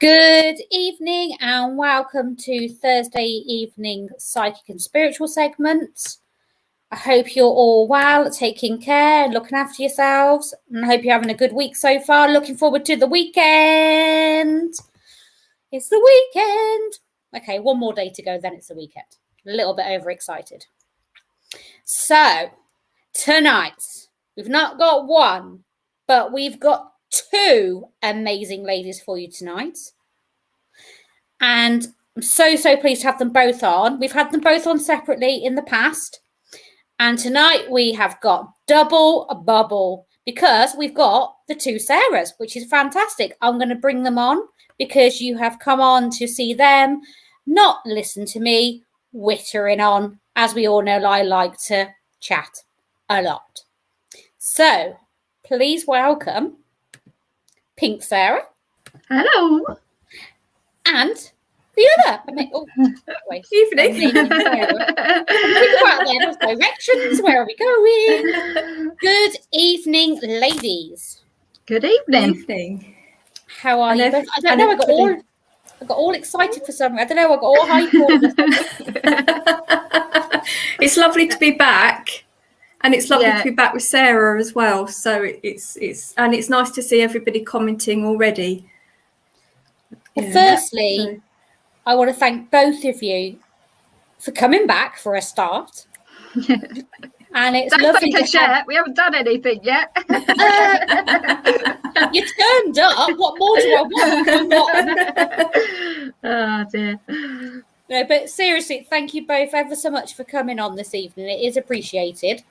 Good evening and welcome to Thursday evening psychic and spiritual segment. I hope you're all well, taking care, looking after yourselves, and I hope you're having a good week so far. Looking forward to the weekend. It's the weekend. Okay, one more day to go, then it's the weekend. A little bit overexcited. So, tonight, we've not got one, but we've got two amazing ladies for you tonight. And I'm so pleased to have them both on. We've had them both on separately in the past. And tonight we have got double bubble because we've got the two Sarahs, which is fantastic. I'm going to bring them on because you have come on to see them, not listen to me wittering on. As we all know, I like to chat a lot. So please welcome Pink Sarah. Hello. And the other. Evening. Think about those directions. Where are we going? Good evening, ladies. Good evening. Evening. How are you? I don't know. I got all excited for something. I don't know. I got all hyped. It's lovely to be back, and it's lovely to be back with Sarah as well. So it's nice to see everybody commenting already. Well, firstly, I want to thank both of you for coming back for a start. And it's lovely to share. We haven't done anything yet. You turned up. What more do I want? Oh dear. No, but seriously, thank you both ever so much for coming on this evening. It is appreciated.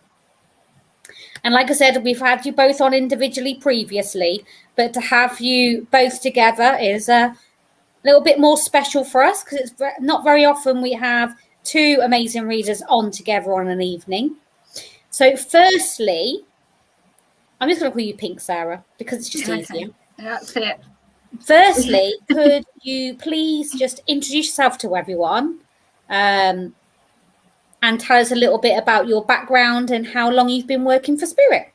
And like I said, we've had you both on individually previously, but to have you both together is a little bit more special for us because it's not very often we have two amazing readers on together on an evening. So firstly, I'm just going to call you Pink Sarah because it's just easier. That's it. Firstly, could you please just introduce yourself to everyone and tell us a little bit about your background and how long you've been working for Spirit?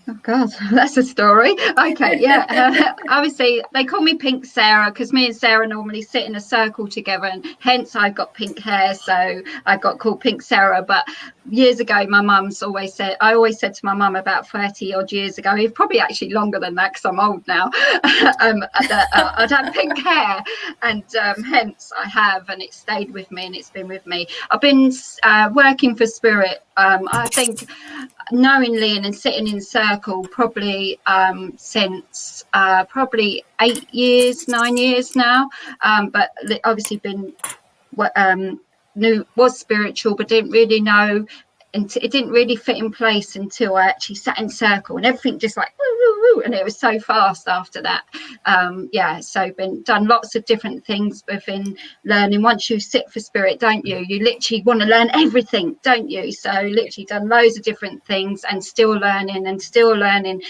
Oh God, that's a story. Okay, yeah. Obviously, they call me Pink Sarah because me and Sarah normally sit in a circle together, and hence I've got pink hair, so I got called Pink Sarah. But years ago, my mum's always said to my mum about 30 odd years ago, it's probably actually longer than that because I'm old now, that I'd have pink hair, and hence I have, and it stayed with me and it's been with me. I've been working for Spirit, I think, knowingly and sitting in circle probably since probably 9 years now, but obviously been knew was spiritual but didn't really know, and it didn't really fit in place until I actually sat in circle and everything just like woo, woo, woo, and it was so fast after that. So done lots of different things within learning. Once you sit for Spirit, don't you literally want to learn everything, don't you? So literally done loads of different things and still learning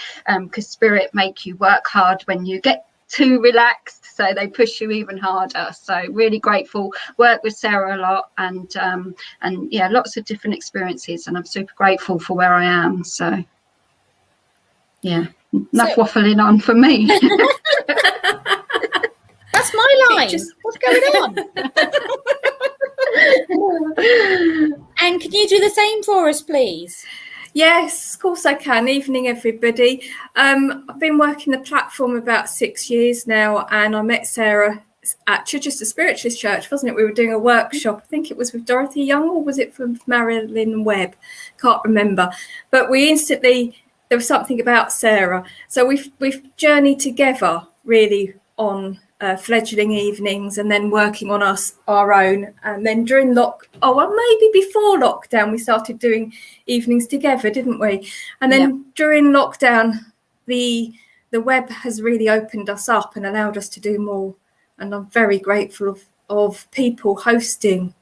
because Spirit make you work hard when you get too relaxed, so they push you even harder. So really grateful, work with Sarah a lot, and lots of different experiences, and I'm super grateful for where I am. So enough waffling on for me. That's my line. What's going on? And can you do the same for us, please? Yes, of course I can. Evening, everybody. I've been working the platform about 6 years now, and I met Sarah at Chichester Spiritualist Church, wasn't it? We were doing a workshop. I think it was with Dorothy Young, or was it from Marilyn Webb? Can't remember. But there was something about Sarah. So we've journeyed together really on fledgling evenings, and then working on our own, and then during maybe before lockdown we started doing evenings together, didn't we? And then during lockdown the web has really opened us up and allowed us to do more, and I'm very grateful of people hosting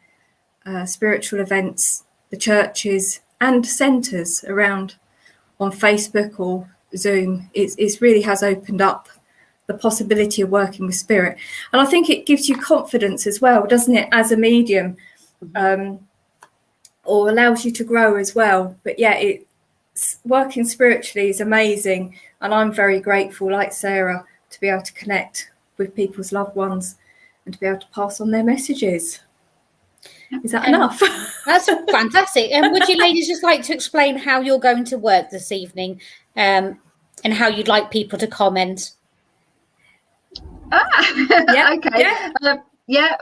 spiritual events, the churches and centres around on Facebook or Zoom. It really has opened up the possibility of working with Spirit. And I think it gives you confidence as well, doesn't it, as a medium, or allows you to grow as well. But working spiritually is amazing, and I'm very grateful, like Sarah, to be able to connect with people's loved ones and to be able to pass on their messages. Is that enough? That's fantastic. And would you ladies just like to explain how you're going to work this evening, and how you'd like people to comment? Okay.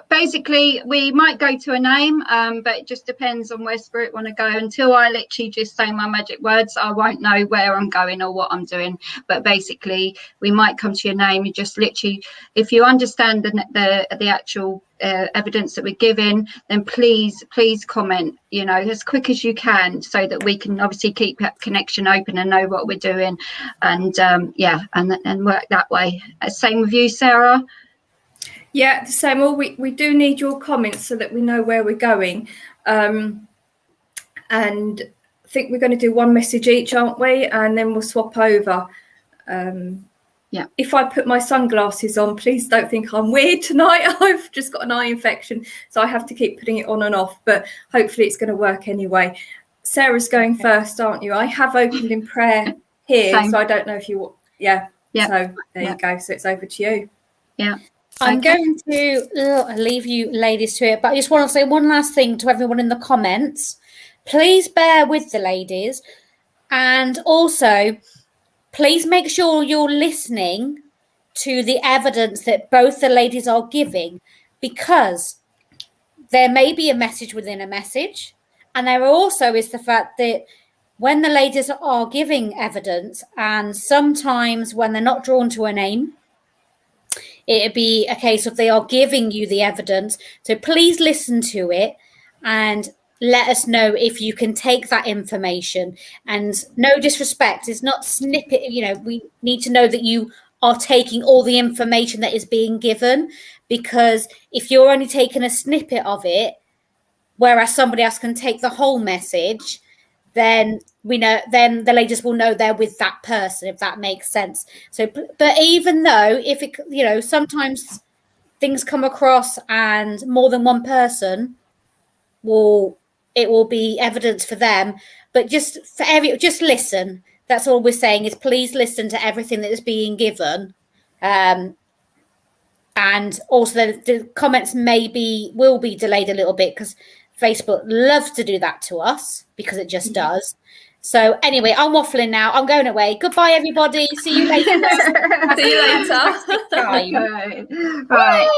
Basically we might go to a name, but it just depends on where spirit want to go. Until I literally just say my magic words, I won't know where I'm going or what I'm doing. But basically we might come to your name. You just literally, if you understand the actual evidence that we're giving, then please comment, as quick as you can, so that we can obviously keep that connection open and know what we're doing, and and work that way. Same with you, Sarah. Yeah, the same. Well, we do need your comments so that we know where we're going. And I think we're going to do one message each, aren't we? And then we'll swap over. If I put my sunglasses on, please don't think I'm weird tonight. I've just got an eye infection, so I have to keep putting it on and off. But hopefully it's going to work anyway. Sarah's going first, aren't you? I have opened in prayer here, so I don't know if you... Yeah. So there you go. So it's over to you. Yeah. I'm going to leave you ladies to it, but I just want to say one last thing to everyone in the comments. Please bear with the ladies, and also please make sure you're listening to the evidence that both the ladies are giving, because there may be a message within a message, and there also is the fact that when the ladies are giving evidence, and sometimes when they're not drawn to a name, it'd be a case of they are giving you the evidence. So please listen to it and let us know if you can take that information. And no disrespect, it's not snippet. We need to know that you are taking all the information that is being given, because if you're only taking a snippet of it, whereas somebody else can take the whole message, then then the ladies will know they're with that person, if that makes sense. So, but even though if it, sometimes things come across and more than one person will be evidence for them, but just listen. That's all we're saying, is please listen to everything that is being given. And also the comments will be delayed a little bit, because Facebook loves to do that to us, because it just does. So anyway, I'm waffling now. I'm going away. Goodbye, everybody. See you later. See you later. Okay. Right.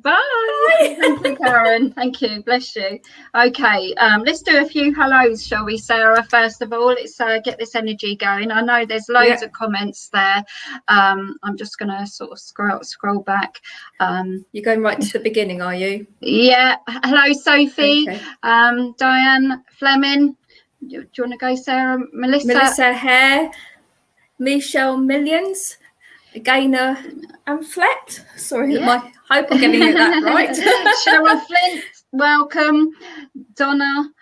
Bye. Thank you, Karen. Thank you. Bless you. Okay. Let's do a few hellos, shall we, Sarah? First of all, let's get this energy going. I know there's loads of comments there. I'm just going to sort of scroll back. You're going right to the beginning, are you? Yeah. Hello, Sophie. Okay. Diane Fleming. Do you want to go, Sarah? Melissa Hare, Michelle Millions, Gaynor Amflet. Sorry, I hope I'm getting that right. Cheryl Flint, welcome. Donna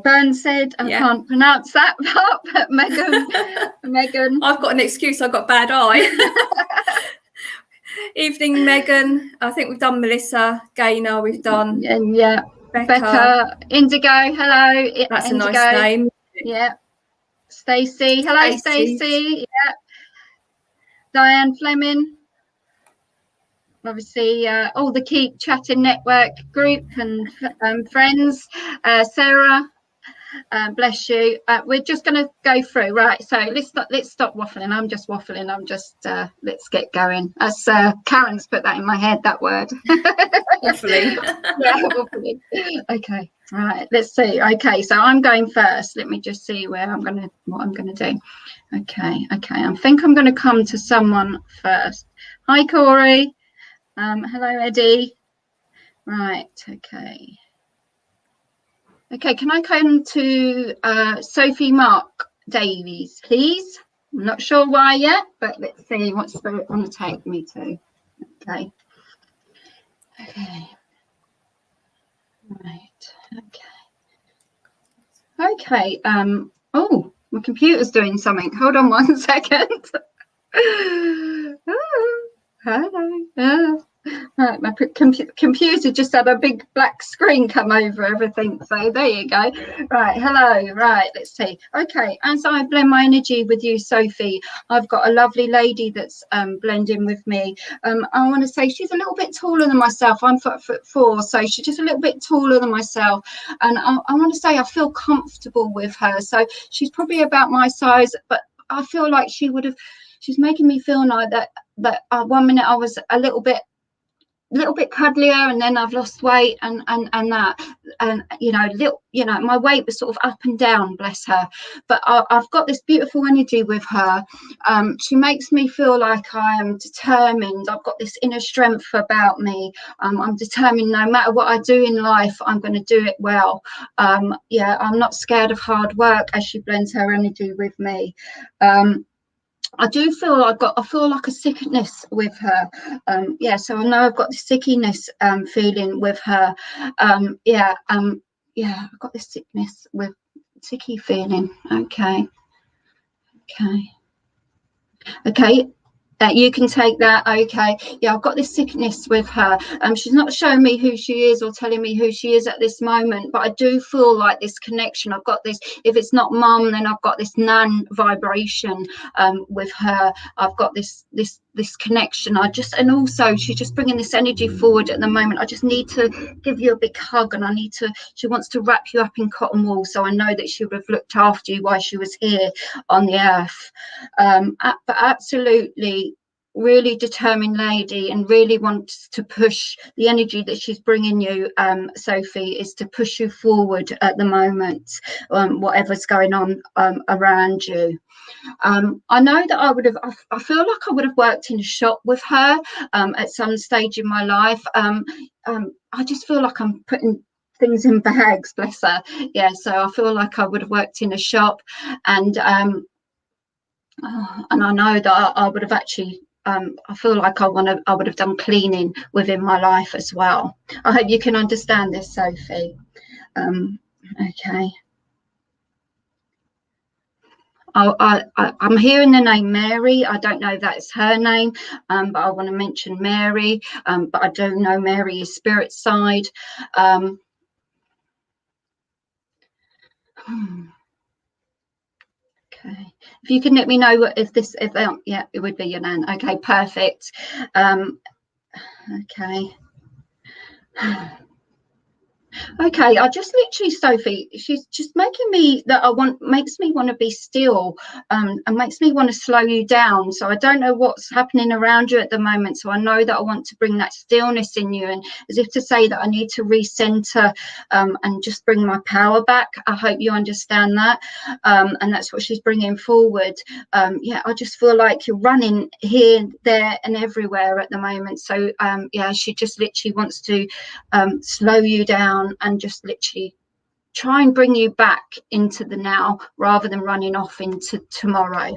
Burns said, I can't pronounce that part, but Megan. I've got an excuse, I've got a bad eye. Evening, Megan. I think we've done Melissa, Gaynor, we've done. And Becca, Indigo, hello. That's Indigo. A nice name. Yeah. Stacey, hello, Stacey. Yeah. Diane Fleming. Obviously, all the Keep Chatting Network group and friends. Sarah, bless you. We're just going to go through, right? So let's stop waffling. I'm just waffling. Let's get going. As Karen's put that in my head, that word. Waffling. Yeah, waffling. Okay, right. Let's see. Okay, so I'm going first. Let me just see what I'm going to do. Okay. I think I'm going to come to someone first. Hi, Corey. Hello, Eddie. Right. Okay, can I come to Sophie Mark Davies, please? I'm not sure why yet, but let's see what spirit want to take me to. Okay. Right. Okay. Oh, my computer's doing something. Hold on 1 second. Oh, hello. Right, my computer just had a big black screen come over everything. So there you go. Right, hello. Right, let's see. Okay, as I blend my energy with you, Sophie, I've got a lovely lady that's blending with me. I want to say she's a little bit taller than myself. I'm 5'4", so she's just a little bit taller than myself. And I want to say I feel comfortable with her. So she's probably about my size, but I feel like she's making me feel like that 1 minute I was a little bit cuddlier, and then I've lost weight and that, and my weight was sort of up and down, bless her, but I've got this beautiful energy with her. She makes me feel like I am determined. I've got this inner strength about me. I'm determined no matter what I do in life, I'm going to do it well. I'm not scared of hard work, as she blends her energy with me. I do feel I feel like a sickness with her. So I know I've got this sickiness feeling with her. I've got this sicky feeling. Okay. You can take that. Okay, yeah, I've got this sickness with her. She's not showing me who she is or telling me who she is at this moment, but I do feel like this connection. I've got this, if it's not mum, then I've got this nan vibration with her. I've got this connection. And also she's just bringing this energy forward at the moment. I just need to give you a big hug, and she wants to wrap you up in cotton wool, so I know that she would have looked after you while she was here on the earth. But absolutely really determined lady, and really wants to push the energy that she's bringing you, Sophie, is to push you forward at the moment, whatever's going on around you. I know that I feel like I would have worked in a shop with her at some stage in my life. I just feel like I'm putting things in bags, bless her. Yeah, so I feel like I would have worked in a shop, and I know that I would have actually I feel like I would have done cleaning within my life as well. I hope you can understand this, Sophie. Okay. I'm hearing the name Mary. I don't know if that's her name, but I want to mention Mary. But I don't know Mary's spirit side. Okay, if you can let me know it would be your nan. Okay, perfect. Okay. Okay, I just literally, Sophie, she's just making me makes me want to be still, and makes me want to slow you down. So I don't know what's happening around you at the moment. So I know that I want to bring that stillness in you, and as if to say that I need to recenter and just bring my power back. I hope you understand that. And that's what she's bringing forward. I just feel like you're running here, there, and everywhere at the moment. So she just literally wants to slow you down and just literally try and bring you back into the now rather than running off into tomorrow.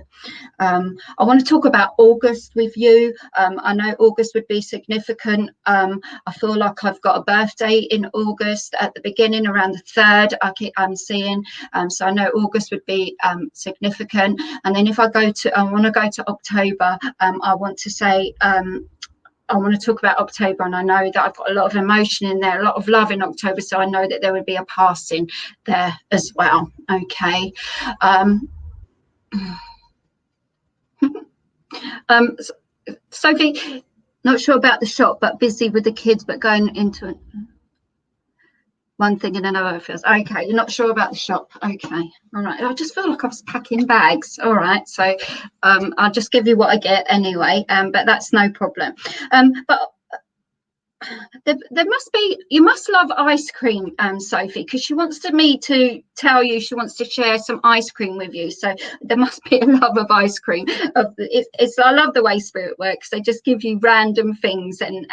I want to talk about August with you. I know August would be significant. I feel like I've got a birthday in August at the beginning, around the 3rd. I'm seeing, so I know August would be significant. And then if I want to go to October, I want to say I want to talk about October, and I know that I've got a lot of emotion in there, a lot of love in October, so I know that there would be a passing there as well. Okay. Sophie, not sure about the shop, but busy with the kids, but going into it. One thing and another feels okay. You're not sure about the shop. Okay, all right. I just feel like I was packing bags. All right, so I'll just give you what I get anyway. But that's no problem. But there must be, you must love ice cream, Sophie, because she wants me to tell you she wants to share some ice cream with you. So there must be a love of ice cream. I love the way spirit works. They just give you random things, and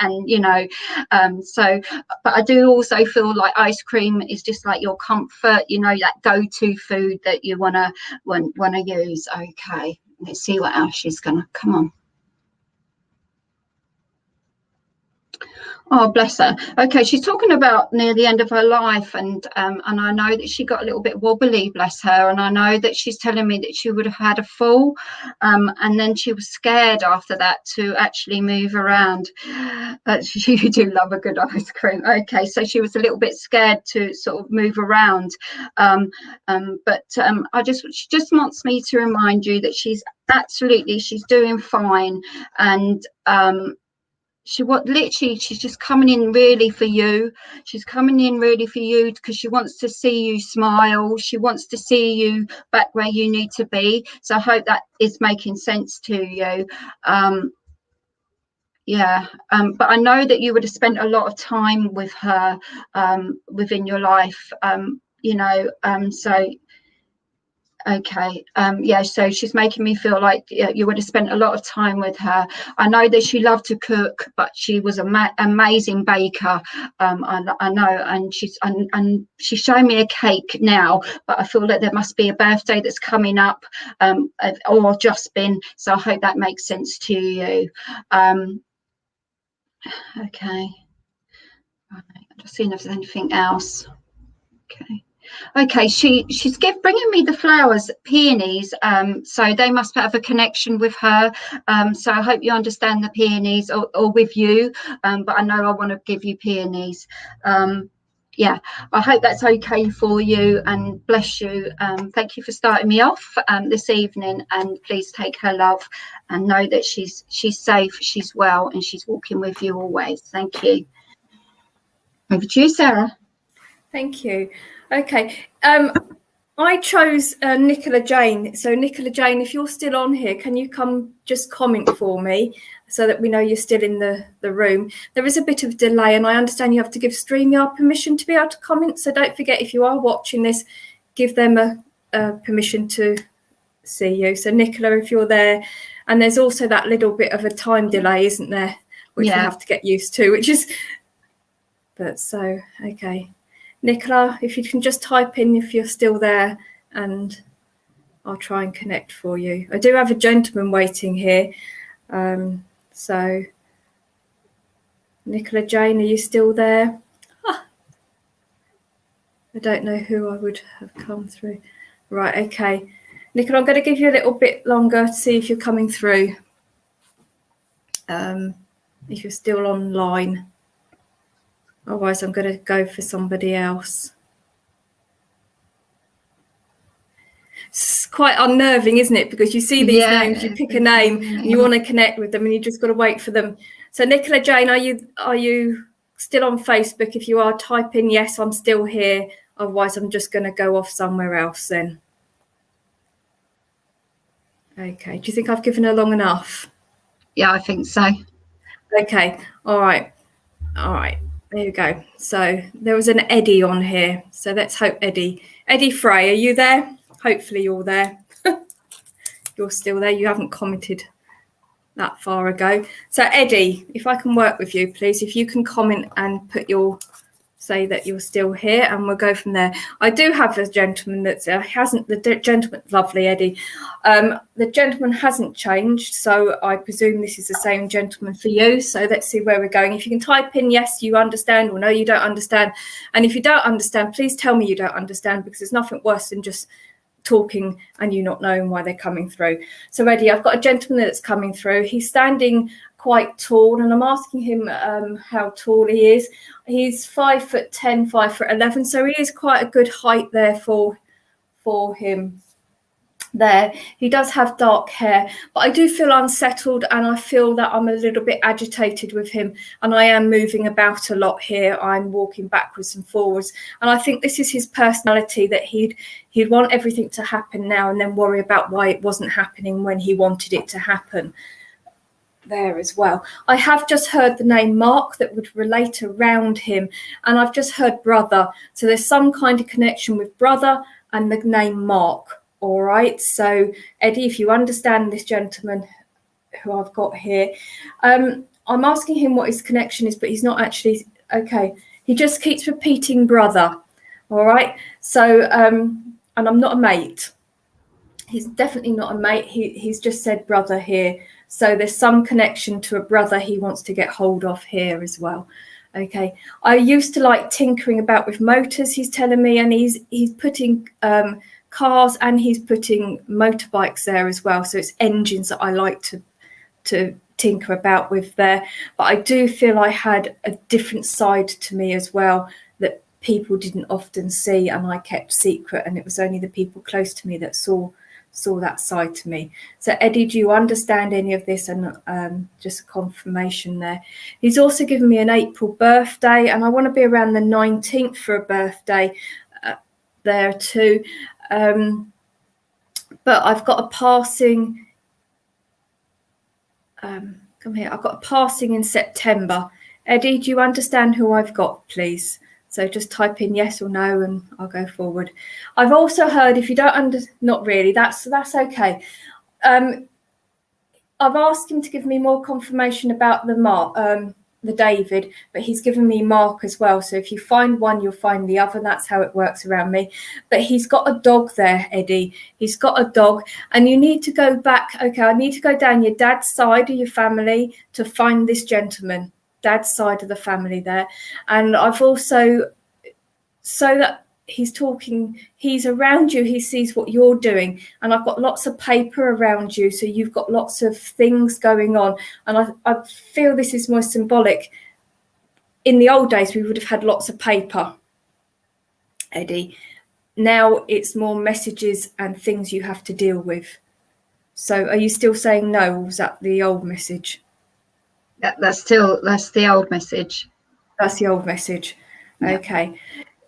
but I do also feel like ice cream is just like your comfort, that go-to food that you want to use. Okay, let's see what else she's gonna come on. Oh, bless her. Okay, she's talking about near the end of her life, and I know that she got a little bit wobbly, bless her, and I know that she's telling me that she would have had a fall, and then she was scared after that to actually move around. You do love a good ice cream. Okay, so she was a little bit scared to sort of move around, but she just wants me to remind you that she's doing fine, and she's just coming in really for you. She's coming in really for you because she wants to see you smile. She wants to see you back where you need to be. So I hope that is making sense to you. But I know that you would have spent a lot of time with her within your life, so okay, so she's making me feel like you would have spent a lot of time with her. I know that she loved to cook, but she was an amazing baker. I know, and she's showing me a cake now, but I feel that there must be a birthday that's coming up, or just been, so I hope that makes sense to you. Okay, I'm just seeing if there's anything else. Okay, she's bringing me the flowers, peonies, so they must have a connection with her, so I hope you understand the peonies, or with you, but I know I want to give you peonies. I hope that's okay for you, and bless you. Thank you for starting me off this evening, and please take her love and know that she's safe, she's well, and she's walking with you always. Thank you. Over to you, Sarah. Thank you. Okay, I chose Nicola Jane. So Nicola Jane, if you're still on here, can you come just comment for me so that we know you're still in the room? There is a bit of delay, and I understand you have to give StreamYard permission to be able to comment. So don't forget, if you are watching this, give them a permission to see you. So Nicola, if you're there, and there's also that little bit of a time delay, isn't there? Which we have to get used to, okay. Nicola, if you can just type in if you're still there, and I'll try and connect for you. I do have a gentleman waiting here. So, Nicola Jane, are you still there? I don't know who I would have come through. Right, okay. Nicola, I'm going to give you a little bit longer to see if you're coming through. If you're still online. Otherwise, I'm going to go for somebody else. It's quite unnerving, isn't it? Because you see these names, you pick a name, and you want to connect with them, and you just got to wait for them. So, Nicola Jane, are you still on Facebook? If you are, type in yes, I'm still here. Otherwise, I'm just going to go off somewhere else then. Okay. Do you think I've given her long enough? Yeah, I think so. Okay. All right. There you go. So there was an Eddie on here. So let's hope Eddie Frey, are you there? Hopefully you're there. You're still there. You haven't commented that far ago. So Eddie, if I can work with you, please, if you can comment and say that you're still here, and we'll go from there. I do have a gentleman that lovely Eddie. The gentleman hasn't changed, so I presume this is the same gentleman for you. So let's see where we're going. If you can type in yes, you understand, or no, you don't understand. And if you don't understand, please tell me you don't understand, because there's nothing worse than just talking and you not knowing why they're coming through. So Eddie, I've got a gentleman that's coming through. He's standing quite tall, and I'm asking him how tall he is. He's 5'10", 5'11", so he is quite a good height there for him. There, he does have dark hair, but I do feel unsettled, and I feel that I'm a little bit agitated with him, and I am moving about a lot here. I'm walking backwards and forwards, and I think this is his personality, that he'd want everything to happen now and then worry about why it wasn't happening when he wanted it to happen. There as well. I have just heard the name Mark that would relate around him, and I've just heard brother. So there's some kind of connection with brother and the name Mark. All right. So Eddie, if you understand this gentleman who I've got here, I'm asking him what his connection is, but he's not actually okay. He just keeps repeating brother. All right. So and I'm not a mate. He's definitely not a mate. He's just said brother here. So there's some connection to a brother he wants to get hold of here as well. Okay. I used to like tinkering about with motors, he's telling me, and he's putting cars and he's putting motorbikes there as well. So it's engines that I like to tinker about with there. But I do feel I had a different side to me as well that people didn't often see, and I kept secret, and it was only the people close to me that saw that side to me. So Eddie, do you understand any of this? And just a confirmation there. He's also given me an April birthday, and I want to be around the 19th for a birthday there too. But I've got a passing. Come here. I've got a passing in September. Eddie, do you understand who I've got, please? So just type in yes or no, and I'll go forward. I've also heard, if you don't not really, that's okay. I've asked him to give me more confirmation about the David, but he's given me Mark as well. So if you find one, you'll find the other. That's how it works around me. But he's got a dog there, Eddie. He's got a dog, and you need to go back. Okay, I need to go down your dad's side of your family to find this gentleman. Dad's side of the family there. And I've also, so that he's talking, he's around you, he sees what you're doing, and I've got lots of paper around you, so you've got lots of things going on. And I feel this is more symbolic. In the old days we would have had lots of paper, Eddie. Now it's more messages and things you have to deal with. So are you still saying no, or was that the old message? That's the old message. That's the old message. Yeah. Okay.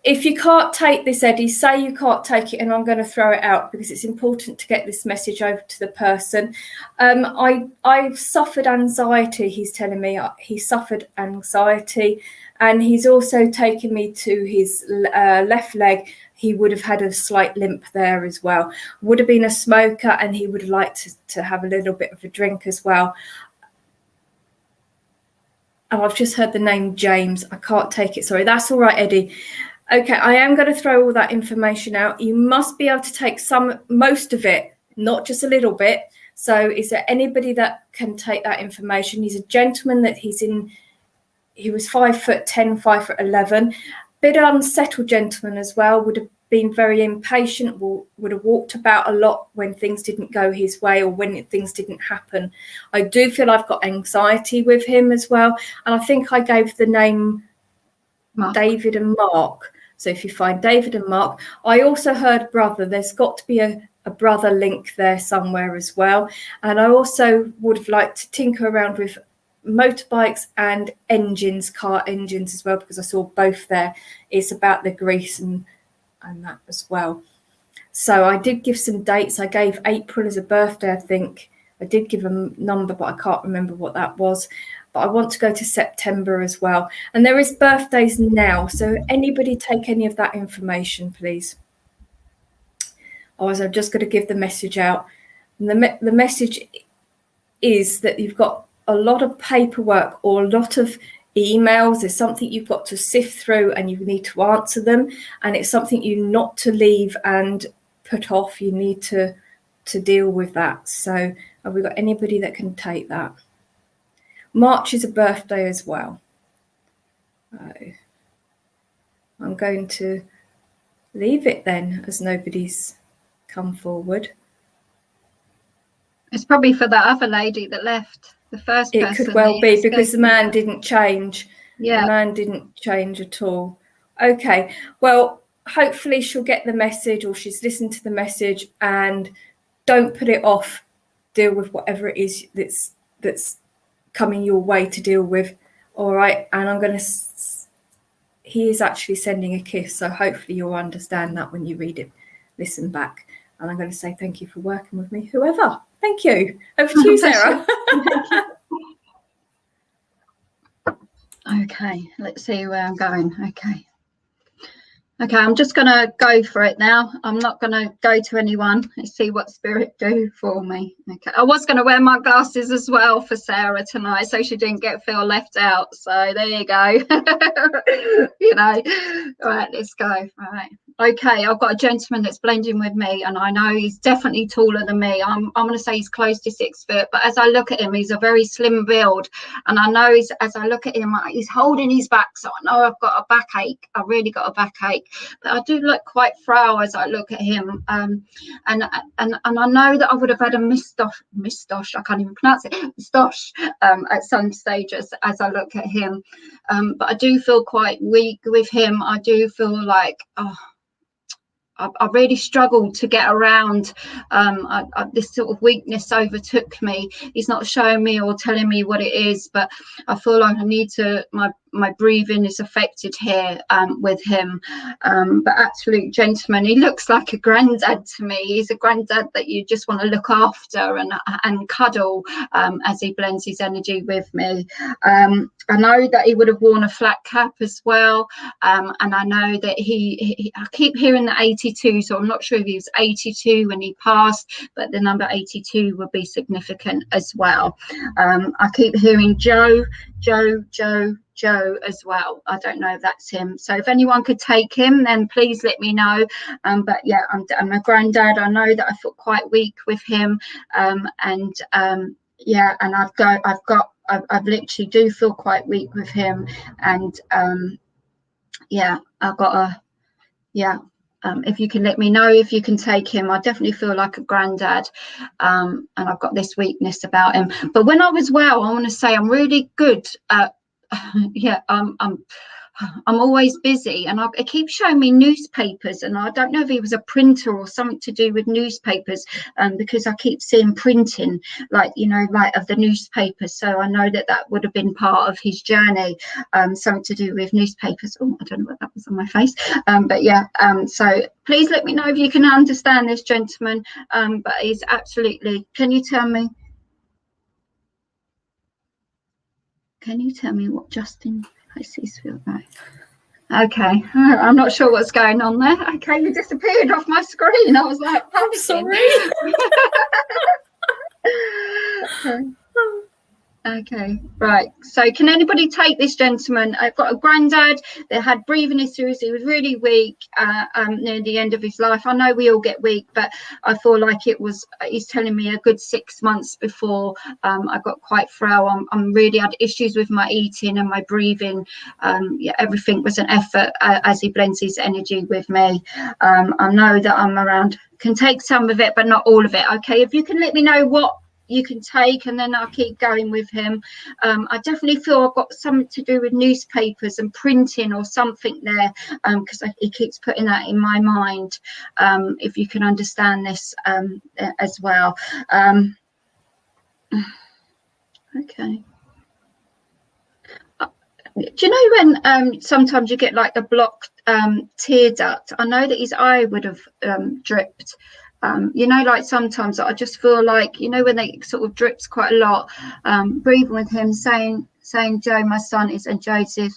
If you can't take this, Eddie, say you can't take it, and I'm going to throw it out because it's important to get this message over to the person. I've suffered anxiety, he's telling me. He suffered anxiety, and he's also taken me to his left leg. He would have had a slight limp there as well. Would have been a smoker, and he would have liked to have a little bit of a drink as well. Oh, I've just heard the name James. I can't take it. Sorry. That's all right, Eddie. Okay, I am going to throw all that information out. You must be able to take most of it, not just a little bit. So is there anybody that can take that information? He's a gentleman that he was 5'10", 5'11", bit unsettled gentleman as well, would have been very impatient, would have walked about a lot when things didn't go his way or when things didn't happen. I do feel I've got anxiety with him as well. And I think I gave the name Mark. David and Mark. So if you find David and Mark, I also heard brother. There's got to be a brother link there somewhere as well. And I also would have liked to tinker around with motorbikes and engines, car engines as well, because I saw both there. It's about the grease and that as well. So I did give some dates. I gave April as a birthday, I think. I did give a number, but I can't remember what that was. But I want to go to September as well. And there is birthdays now. So anybody take any of that information, please. Otherwise, I'm just going to give the message out. And the message is that you've got a lot of paperwork or a lot of emails. There's something you've got to sift through and you need to answer them. And it's something you not to leave and put off. You need to deal with that. So have we got anybody that can take that? March is a birthday as well. I'm going to leave it then, as nobody's come forward. It's probably for that other lady that left, the first person. It could well be, because the man didn't change. Yeah. The man didn't change at all. Okay, well, hopefully she'll get the message, or she's listened to the message, and don't put it off. Deal with whatever it is that's coming your way to deal with. All right, and I'm going to... He is actually sending a kiss, so hopefully you'll understand that when you read it, listen back. And I'm going to say thank you for working with me, whoever. Thank you. Over to you, Sarah. Okay, let's see where I'm going. Okay, I'm just going to go for it now. I'm not going to go to anyone. Let's see what spirit do for me. Okay, I was going to wear my glasses as well for Sarah tonight, so she didn't feel left out. So there you go. You know, all right, let's go. All right, Okay, I've got a gentleman that's blending with me, and I know he's definitely taller than me. I'm going to say he's close to 6 foot, but as I look at him, he's a very slim build, and I know as I look at him, he's holding his back, so I know I've got a backache. I really got a backache, but I do look quite frail as I look at him, and I know that I would have had a mistosh, I can't even pronounce it, mistosh, at some stage as I look at him, but I do feel quite weak with him. I do feel like, I really struggled to get around. This sort of weakness overtook me. He's not showing me or telling me what it is, but I feel like I need to, my breathing is affected here with him. But absolute gentleman. He looks like a granddad to me. He's a granddad that you just want to look after and cuddle as he blends his energy with me. I know that he would have worn a flat cap as well, and I know that I keep hearing the 82, so I'm not sure if he was 82 when he passed, but the number 82 would be significant as well. I keep hearing Joe as well. I don't know if that's him, so if anyone could take him, then please let me know. But yeah, I'm a granddad. I know that I feel quite weak with him, yeah, and I've literally do feel quite weak with him, and yeah, I've got a, yeah, if you can let me know if you can take him. I definitely feel like a granddad, and I've got this weakness about him. But when I was well, I want to say I'm really good at yeah, I'm always busy, and it keeps showing me newspapers, and I don't know if he was a printer or something to do with newspapers, because I keep seeing printing, like, you know, like of the newspapers. So I know that would have been part of his journey, something to do with newspapers. Oh, I don't know what that was on my face, but yeah, so please let me know if you can understand this gentleman, but he's absolutely, can you tell me what Justin Pisces feel like? Okay, I'm not sure what's going on there. Okay, you disappeared off my screen. I was like, I'm sorry. Okay, right. So can anybody take this gentleman? I've got a granddad that had breathing issues. He was really weak near the end of his life. I know we all get weak, but I feel like he's telling me a good 6 months before I got quite frail. I'm really had issues with my eating and my breathing. Yeah, everything was an effort as he blends his energy with me. I know that I'm around, can take some of it, but not all of it. Okay, if you can let me know what you can take, and then I'll keep going with him. I definitely feel I've got something to do with newspapers and printing or something there, because he keeps putting that in my mind. If you can understand this as well. Okay. Do you know when sometimes you get like the blocked tear duct? I know that his eye would have dripped. You know, like sometimes I just feel like, you know, when they sort of drips quite a lot, breathing with him, saying Joe, my son is, and Joseph,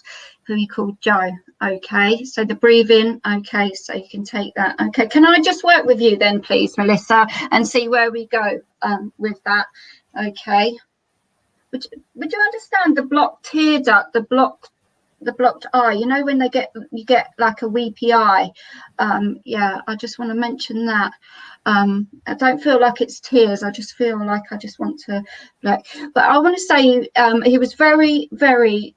who he called Joe. Okay, so the breathing. Okay, so you can take that. Okay, can I just work with you then, please, Melissa, and see where we go with that? Okay, would you understand the blocked tear duct, the blocked eye, you know, when you get like a weepy eye? Yeah, I just want to mention that. I don't feel like it's tears. I just feel like I just want to, like, but I want to say he was very, very,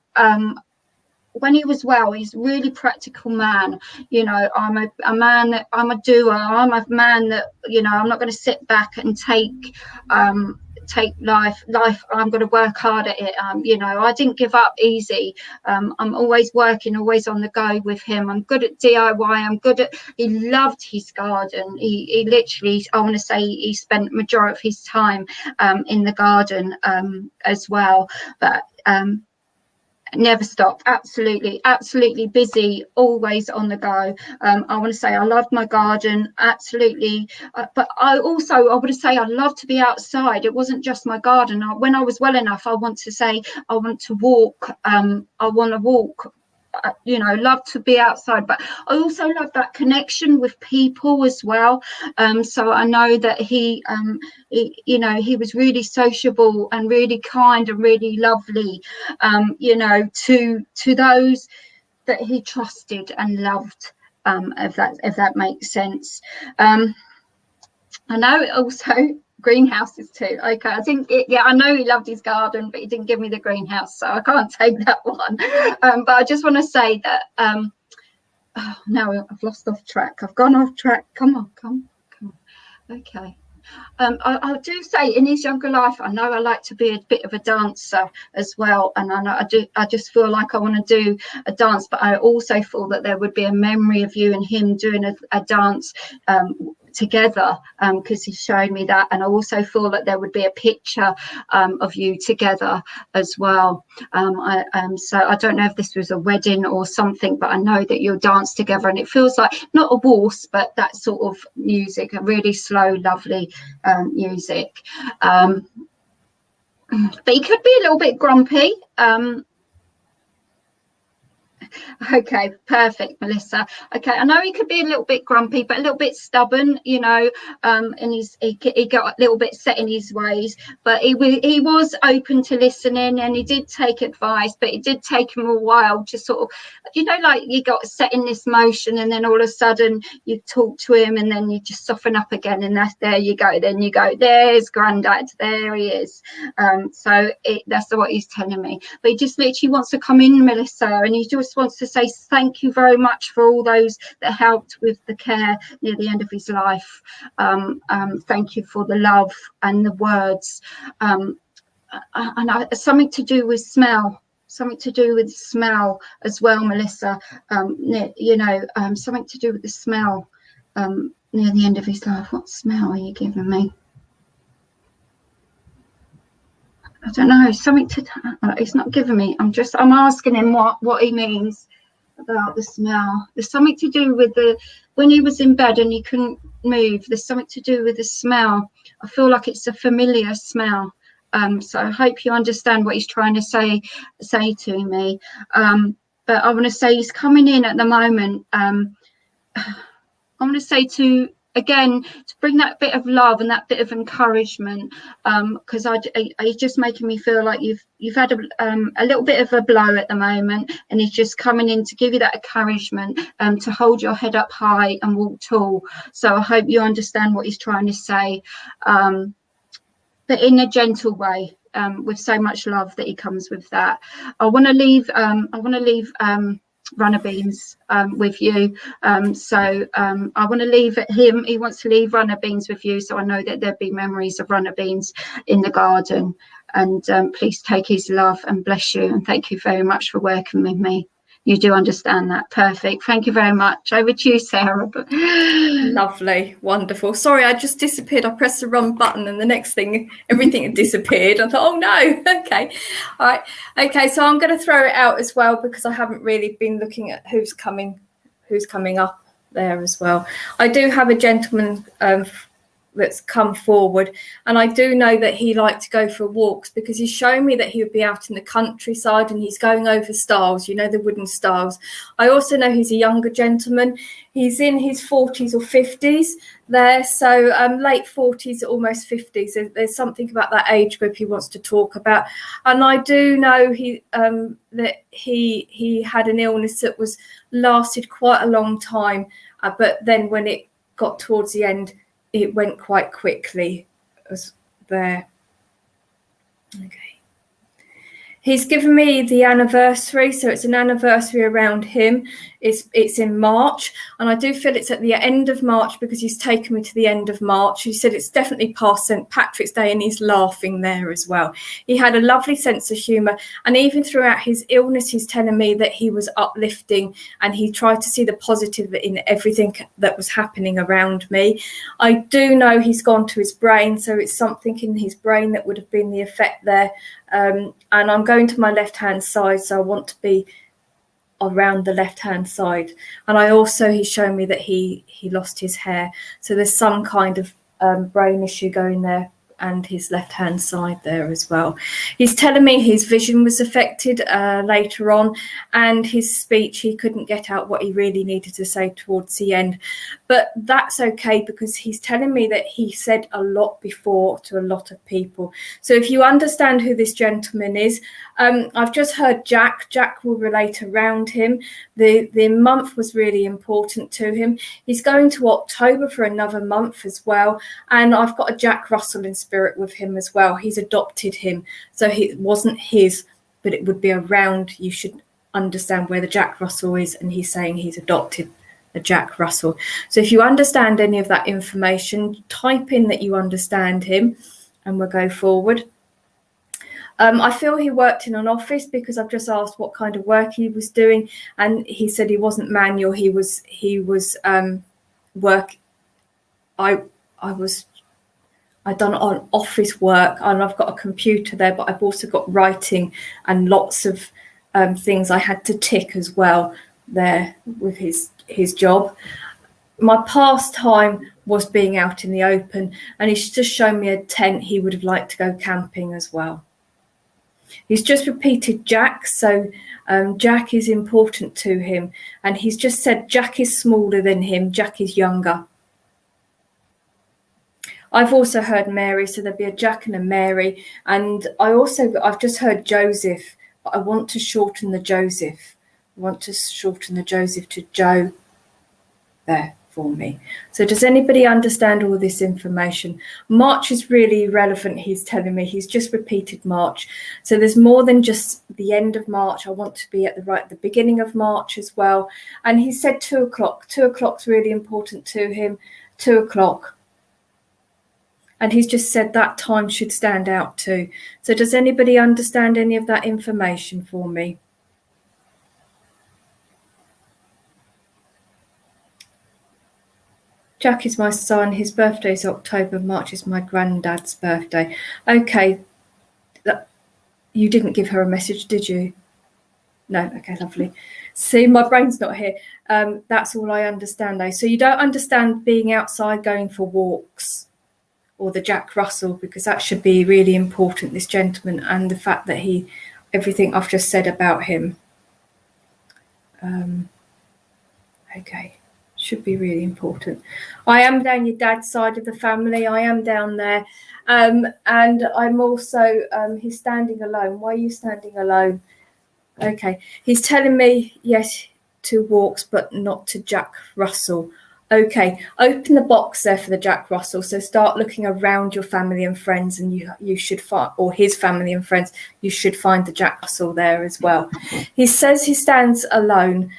when he was well, he's a really practical man. You know, I'm a man that, I'm a doer. I'm a man that, you know, I'm not going to sit back and take life. I'm going to work hard at it. You know, I didn't give up easy. I'm always working, always on the go with him. I'm good at DIY. He loved his garden. He literally, I want to say, he spent majority of his time in the garden as well, but never stopped. Absolutely busy, always on the go. I want to say I loved my garden, absolutely, but I want to say I love to be outside. It wasn't just my garden. When I was well enough, I want to say I want to walk. You know, love to be outside, but I also love that connection with people as well. So I know that he you know, he was really sociable and really kind and really lovely, you know, to those that he trusted and loved. if that makes sense. I know also greenhouses too. Okay, I think I know he loved his garden, but he didn't give me the greenhouse, so I can't take that one. But I just want to say that oh, no, I've lost off track. I've gone off track. Come on. Okay. I do say in his younger life, I know I like to be a bit of a dancer as well, and I know I just feel like I want to do a dance, but I also feel that there would be a memory of you and him doing a dance together, because he showed me that, and I also feel that there would be a picture of you together as well. So I don't know if this was a wedding or something, but I know that you'll dance together, and it feels like not a waltz, but that sort of music, a really slow, lovely music. But he could be a little bit grumpy. Okay, perfect, Melissa. Okay, I know he could be a little bit grumpy, but a little bit stubborn, you know, and he got a little bit set in his ways, but he was open to listening, and he did take advice, but it did take him a while to sort of, you know, like you got set in this motion, and then all of a sudden you talk to him, and then you just soften up again, and there you go. Then you go, there's Grandad, there he is. So that's what he's telling me. But he just literally wants to come in, Melissa, and he just wants to say thank you very much for all those that helped with the care near the end of his life. Thank you for the love and the words, and something to do with smell. Something to do with smell as well, Melissa. You know, something to do with the smell near the end of his life. What smell are you giving me? I don't know. Something to. He's not giving me. I'm asking him what he means about the smell. There's something to do with when he was in bed and he couldn't move. There's something to do with the smell. I feel like it's a familiar smell. So I hope you understand what he's trying to say to me. But I want to say he's coming in at the moment. I want to say to bring that bit of love and that bit of encouragement, because he's just making me feel like you've had a little bit of a blow at the moment, and he's just coming in to give you that encouragement, to hold your head up high and walk tall. So I hope you understand what he's trying to say, but in a gentle way, with so much love that he comes with that. I want to leave runner beans with you, so I want to leave him. He wants to leave runner beans with you, so I know that there'll be memories of runner beans in the garden, and please take his love and bless you, and thank you very much for working with me. You do understand that. Perfect. Thank you very much. Over to you, Sarah. Lovely. Wonderful. Sorry, I just disappeared. I pressed the wrong button, and the next thing, everything had disappeared. I thought, oh no. Okay. All right. Okay. So I'm going to throw it out as well, because I haven't really been looking at who's coming up there as well. I do have a gentleman that's come forward, and I do know that he liked to go for walks, because he's shown me that he would be out in the countryside and he's going over stiles, you know, the wooden stiles. I also know he's a younger gentleman. He's in his 40s or 50s there, so late 40s, almost 50s. There's something about that age group he wants to talk about. And I do know that he had an illness that lasted quite a long time, but then when it got towards the end, it went quite quickly as there. Okay. He's given me the anniversary, so it's an anniversary around him. It's in March, and I do feel it's at the end of March, because he's taken me to the end of March. He said it's definitely past St. Patrick's Day, and he's laughing there as well. He had a lovely sense of humour, and even throughout his illness, he's telling me that he was uplifting, and he tried to see the positive in everything that was happening around me. I do know he's gone to his brain, so it's something in his brain that would have been the effect there. And I'm going to my left-hand side, so I want to be around the left-hand side. And he's shown me that he lost his hair, so there's some kind of brain issue going there and his left hand side there as well. He's telling me his vision was affected later on, and his speech, he couldn't get out what he really needed to say towards the end. But that's okay, because he's telling me that he said a lot before to a lot of people. So if you understand who this gentleman is, I've just heard Jack. Jack will relate around him. The month was really important to him. He's going to October for another month as well. And I've got a Jack Russell in spirit with him as well. He's adopted him. So it wasn't his, but it would be around. You should understand where the Jack Russell is. And he's saying he's adopted a Jack Russell. So if you understand any of that information, type in that you understand him and we'll go forward. I feel he worked in an office, because I've just asked what kind of work he was doing, and he said he wasn't manual. He was work. I'd done on office work, and I've got a computer there, but I've also got writing and lots of things I had to tick as well there with his job. My pastime was being out in the open, and he's just shown me a tent. He would have liked to go camping as well. He's just repeated Jack, so Jack is important to him. And he's just said Jack is smaller than him, Jack is younger. I've also heard Mary, so there'll be a Jack and a Mary. And I've just heard Joseph, but I want to shorten the Joseph. I want to shorten the Joseph to Joe there for me. So does anybody understand all this information? March is really relevant, he's telling me. He's just repeated March. So there's more than just the end of March. I want to be at the beginning of March as well. And he said 2 o'clock. 2 o'clock's really important to him. 2 o'clock. And he's just said that time should stand out too. So does anybody understand any of that information for me? Jack is my son. His birthday is October. March is my granddad's birthday. Okay. You didn't give her a message, did you? No. Okay, lovely. See, my brain's not here. That's all I understand, though. So you don't understand being outside going for walks or the Jack Russell, because that should be really important, this gentleman, and the fact that everything I've just said about him. Okay. Should be really important. I am down your dad's side of the family. I am down there. And I'm also, he's standing alone. Why are you standing alone? Okay. He's telling me, yes, to walks, but not to Jack Russell. Okay. Open the box there for the Jack Russell. So start looking around your family and friends, and you should find, or his family and friends, you should find the Jack Russell there as well. He says he stands alone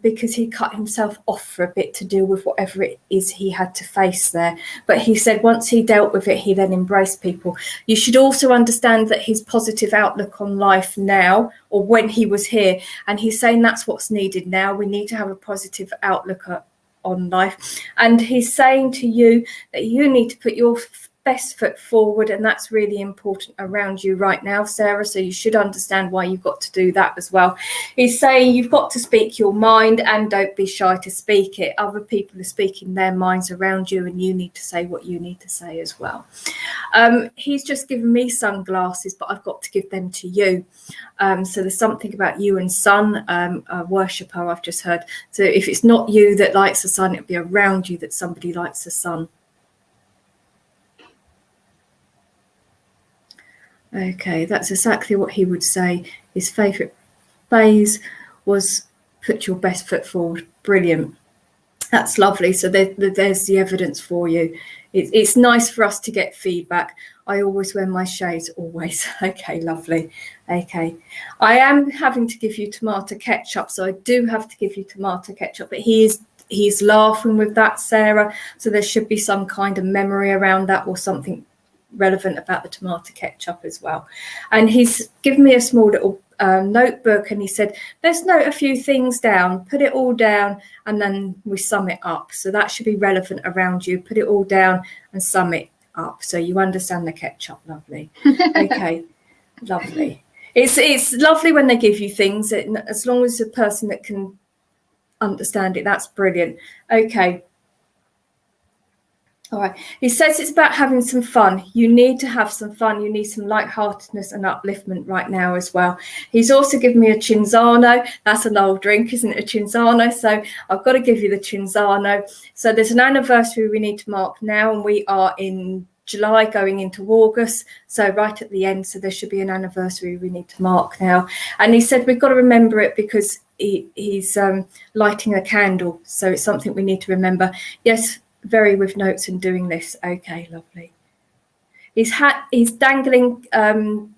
because he cut himself off for a bit to deal with whatever it is he had to face there. But he said once he dealt with it, he then embraced people. You should also understand that his positive outlook on life now, or when he was here, and he's saying that's what's needed now. We need to have a positive outlook on life. And he's saying to you that you need to put your best foot forward, and that's really important around you right now, Sarah. So you should understand why you've got to do that as well. He's saying you've got to speak your mind, and don't be shy to speak it. Other people are speaking their minds around you, and you need to say what you need to say as well. He's just given me sunglasses, but I've got to give them to you. So there's something about you and sun, a worshipper I've just heard. So if it's not you that likes the sun, it'll be around you that somebody likes the sun. Okay, that's exactly what he would say. His favourite phrase was put your best foot forward. Brilliant. That's lovely. So there's the evidence for you. It's nice for us to get feedback. I always wear my shades, always. Okay, lovely. Okay. I am having to give you tomato ketchup, so I do have to give you tomato ketchup, but he's laughing with that, Sarah. So there should be some kind of memory around that, or something relevant about the tomato ketchup as well. And he's given me a small little notebook, and he said, let's note a few things down, put it all down, and then we sum it up. So that should be relevant around you. Put it all down and sum it up so you understand the ketchup. Lovely. Okay, lovely. It's lovely when they give you things, as long as the person that can understand it, that's brilliant. Okay. All right. He says it's about having some fun. You need to have some fun. You need some lightheartedness and upliftment right now as well. He's also given me a Cinzano. That's an old drink, isn't it? A Cinzano. So I've got to give you the Cinzano. So there's an anniversary we need to mark now, and we are in July going into August. So right at the end. So there should be an anniversary we need to mark now. And he said we've got to remember it because he's lighting a candle. So it's something we need to remember. Yes. Very with notes and doing this. Okay, lovely. He's dangling around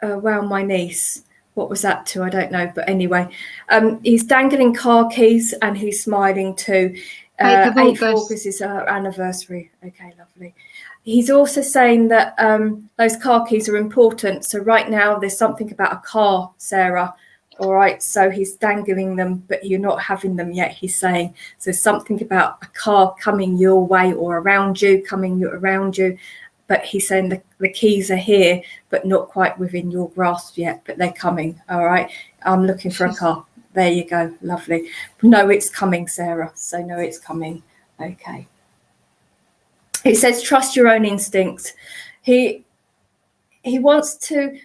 my niece. What was that to? I don't know. But anyway, he's dangling car keys and he's smiling too. 8th of August is our anniversary. Okay, lovely. He's also saying that those car keys are important. So right now there's something about a car, Sarah. All right, so he's dangling them, but you're not having them yet, he's saying. So something about a car coming your way or around you, but he's saying the keys are here, but not quite within your grasp yet, but they're coming, all right? I'm looking for a car. There you go, lovely. No, it's coming, Sarah, so no, it's coming. Okay. It says, trust your own instincts. He wants to...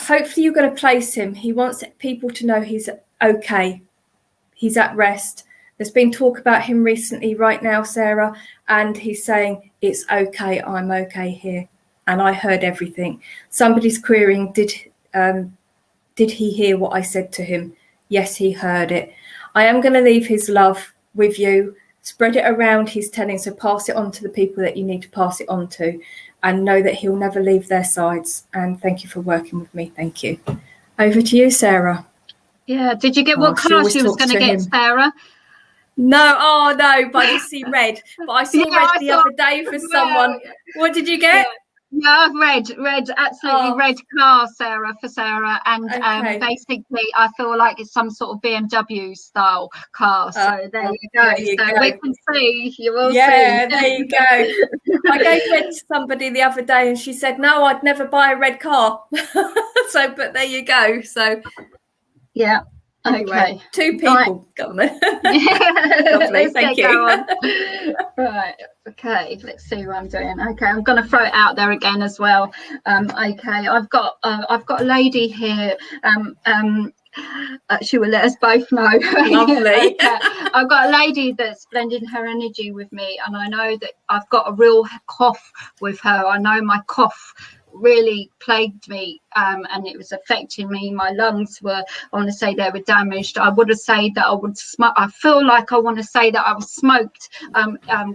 Hopefully you're going to place him. He wants people to know he's okay. He's at rest. There's been talk about him recently right now, Sarah, and he's saying, it's okay, I'm okay here. And I heard everything. Somebody's querying, did he hear what I said to him? Yes, he heard it. I am going to leave his love with you. Spread it around, he's telling, so pass it on to the people that you need to pass it on to. And know that he'll never leave their sides. And thank you for working with me. Thank you. Over to you, Sarah. Yeah. Did you get what colour she was going to get, Sarah? No. But I just see red. But I saw red the other day for someone. What did you get? Yeah, red, absolutely red car, Sarah, for Sarah. And okay. Basically, I feel like it's some sort of BMW style car. So there you go. We can see, you will see. Yeah, there you go. I gave red to somebody the other day and she said, no, I'd never buy a red car. But there you go. So, yeah. Anyway, okay. 2 people. Right. Got them. Lovely, thank you. Right. Okay. Let's see what I'm doing. Okay, I'm going to throw it out there again as well. Okay, I've got a lady here. She will let us both know. Lovely. I've got a lady that's blending her energy with me, and I know that I've got a real cough with her. I know my cough really plagued me, and it was affecting me. My lungs were, I want to say they were damaged. I would have said that I would smoke. I feel like I want to say that I was smoked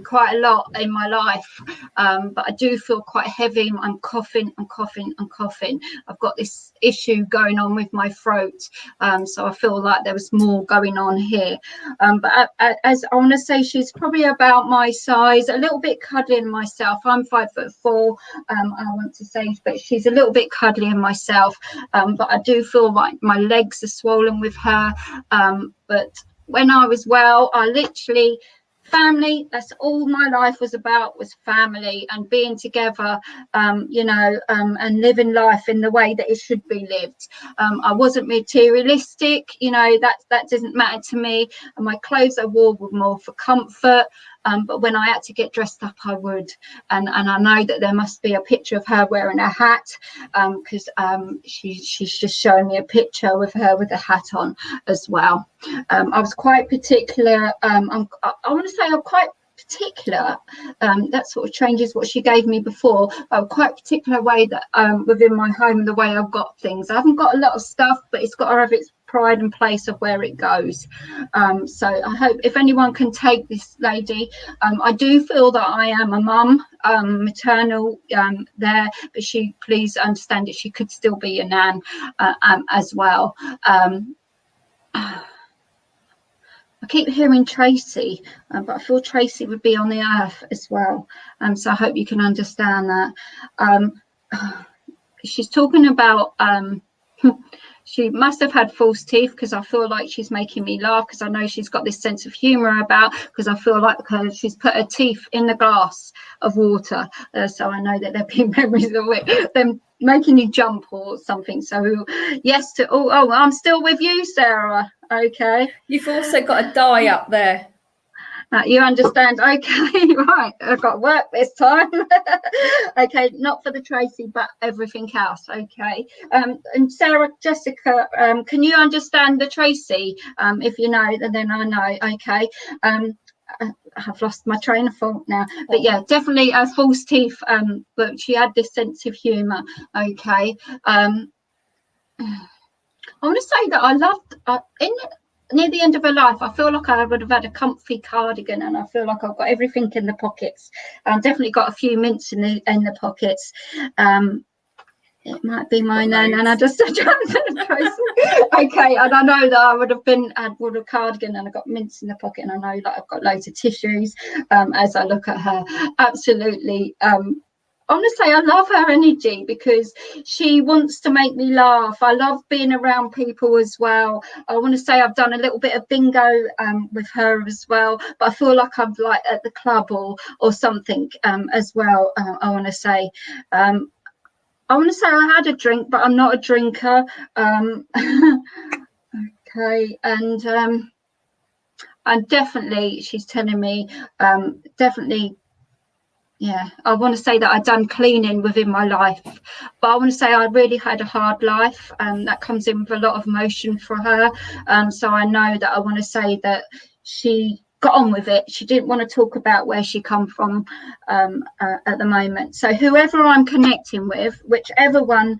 quite a lot in my life, but I do feel quite heavy. I'm coughing. I've got this issue going on with my throat, so I feel like there was more going on here, but as I want to say, she's probably about my size, a little bit cuddly in myself. I'm 5'4", I want to say, but she's a little bit cuddly in myself, but I do feel like my legs are swollen with her, but when I was well, I literally family, that's all my life was about, was family and being together, and living life in the way that it should be lived. I wasn't materialistic, that doesn't matter to me, and my clothes I wore were more for comfort, but when I had to get dressed up, I would, and I know that there must be a picture of her wearing a hat, because she's just showing me a picture with her with a hat on as well. I was quite particular. I want to say I'm quite particular. That sort of changes what she gave me before. I'm quite particular way that within my home, the way I've got things. I haven't got a lot of stuff, but it's got to have its pride and place of where it goes. So I hope if anyone can take this lady, I do feel that I am a mum, maternal there, but please understand that she could still be a nan as well. I keep hearing Tracy, but I feel Tracy would be on the earth as well. So I hope you can understand that. She's talking about she must have had false teeth, because I feel like she's making me laugh, because I know she's got this sense of humour about, because I feel like she's put her teeth in the glass of water. So I know that there've been memories of it, them making you jump or something. So yes to oh I'm still with you, Sarah. Okay, you've also got a die up there. You understand? Okay, right. I've got work this time. Okay, not for the Tracy, but everything else. Okay. And Sarah, Jessica, can you understand the Tracy? If you know, then I know. Okay. I've lost my train of thought now, but yeah, definitely false teeth. But she had this sense of humour. Okay. I want to say that I loved near the end of her life, I feel like I would have had a comfy cardigan, and I feel like I've got everything in the pockets. I've definitely got a few mints in the pockets. It might be my name, and I just okay, and I know that I would have a cardigan, and I've got mints in the pocket, and I know that I've got loads of tissues. As I look at her, absolutely. I want to say I love her energy because she wants to make me laugh. I love being around people as well. I want to say I've done a little bit of bingo with her as well, but I feel like I'm like at the club or something as well. I want to say I had a drink, but I'm not a drinker. Okay, and definitely she's telling me definitely. Yeah, I want to say that I've done cleaning within my life, but I want to say I really had a hard life, and that comes in with a lot of emotion for her. So I know that I want to say that she got on with it. She didn't want to talk about where she come from at the moment. So whoever I'm connecting with, whichever one,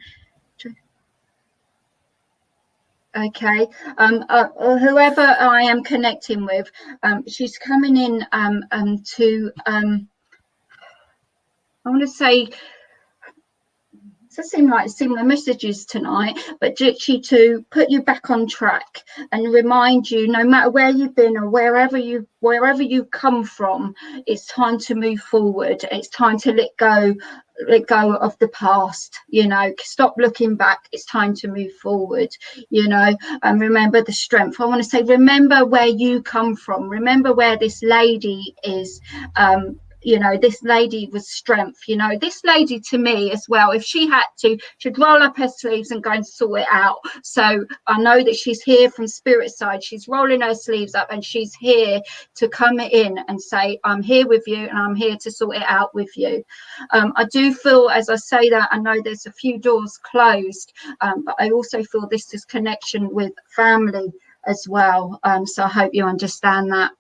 okay, whoever I am connecting with, she's coming in to I want to say, it does seem like similar messages tonight, but literally to put you back on track and remind you, no matter where you've been or wherever you come from, it's time to move forward. It's time to let go of the past. Stop looking back. It's time to move forward. And remember the strength. I want to say, remember where you come from. Remember where this lady is. This lady was strength. This lady, to me as well, if she had to, she'd roll up her sleeves and go and sort it out. So I know that she's here from spirit side. She's rolling her sleeves up, and she's here to come in and say, I'm here with you, and I'm here to sort it out with you. I do feel, as I say that, I know there's a few doors closed, but I also feel this is connection with family as well. So I hope you understand that.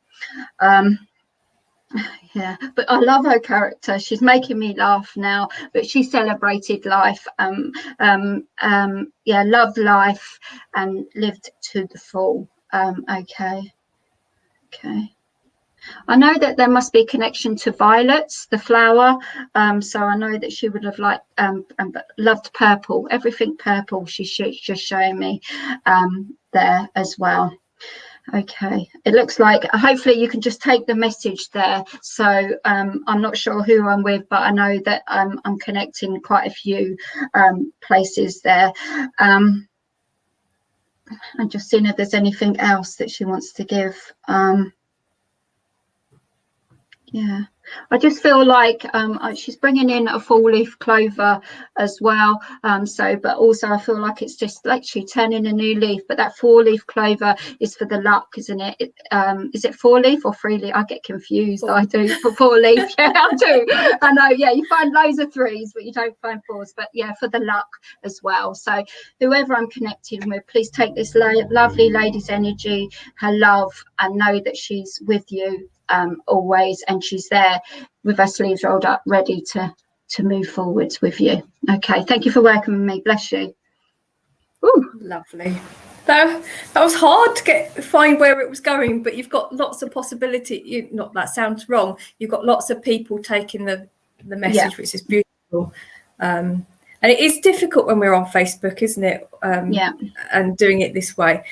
Yeah, but I love her character. She's making me laugh now, but she celebrated life, loved life and lived to the full. Okay. I know that there must be a connection to violets, the flower. So I know that she would have loved purple, everything purple. She's just showing me there as well. Okay, it looks like hopefully you can just take the message there. So I'm not sure who I'm with, but I know that I'm connecting quite a few places there. I'm just seeing if there's anything else that she wants to give. Yeah, I just feel like she's bringing in a full leaf clover as well. But also I feel like it's just literally turning a new leaf. But that 4-leaf clover is for the luck, isn't it? Is it 4-leaf or 3-leaf? I get confused. I do for 4-leaf. Yeah, I do. I know. Yeah, you find loads of 3s, but you don't find 4s. But yeah, for the luck as well. So whoever I'm connecting with, please take this lovely lady's energy, her love, and know that she's with you always, and she's there with her sleeves rolled up, ready to move forwards with you. Okay, thank you for working with me. Bless you. Ooh. Lovely. That was hard to find where it was going, but you've got lots of possibility. That sounds wrong. You've got lots of people taking the message, yeah, which is beautiful. And it is difficult when we're on Facebook, isn't it? Yeah. And doing it this way.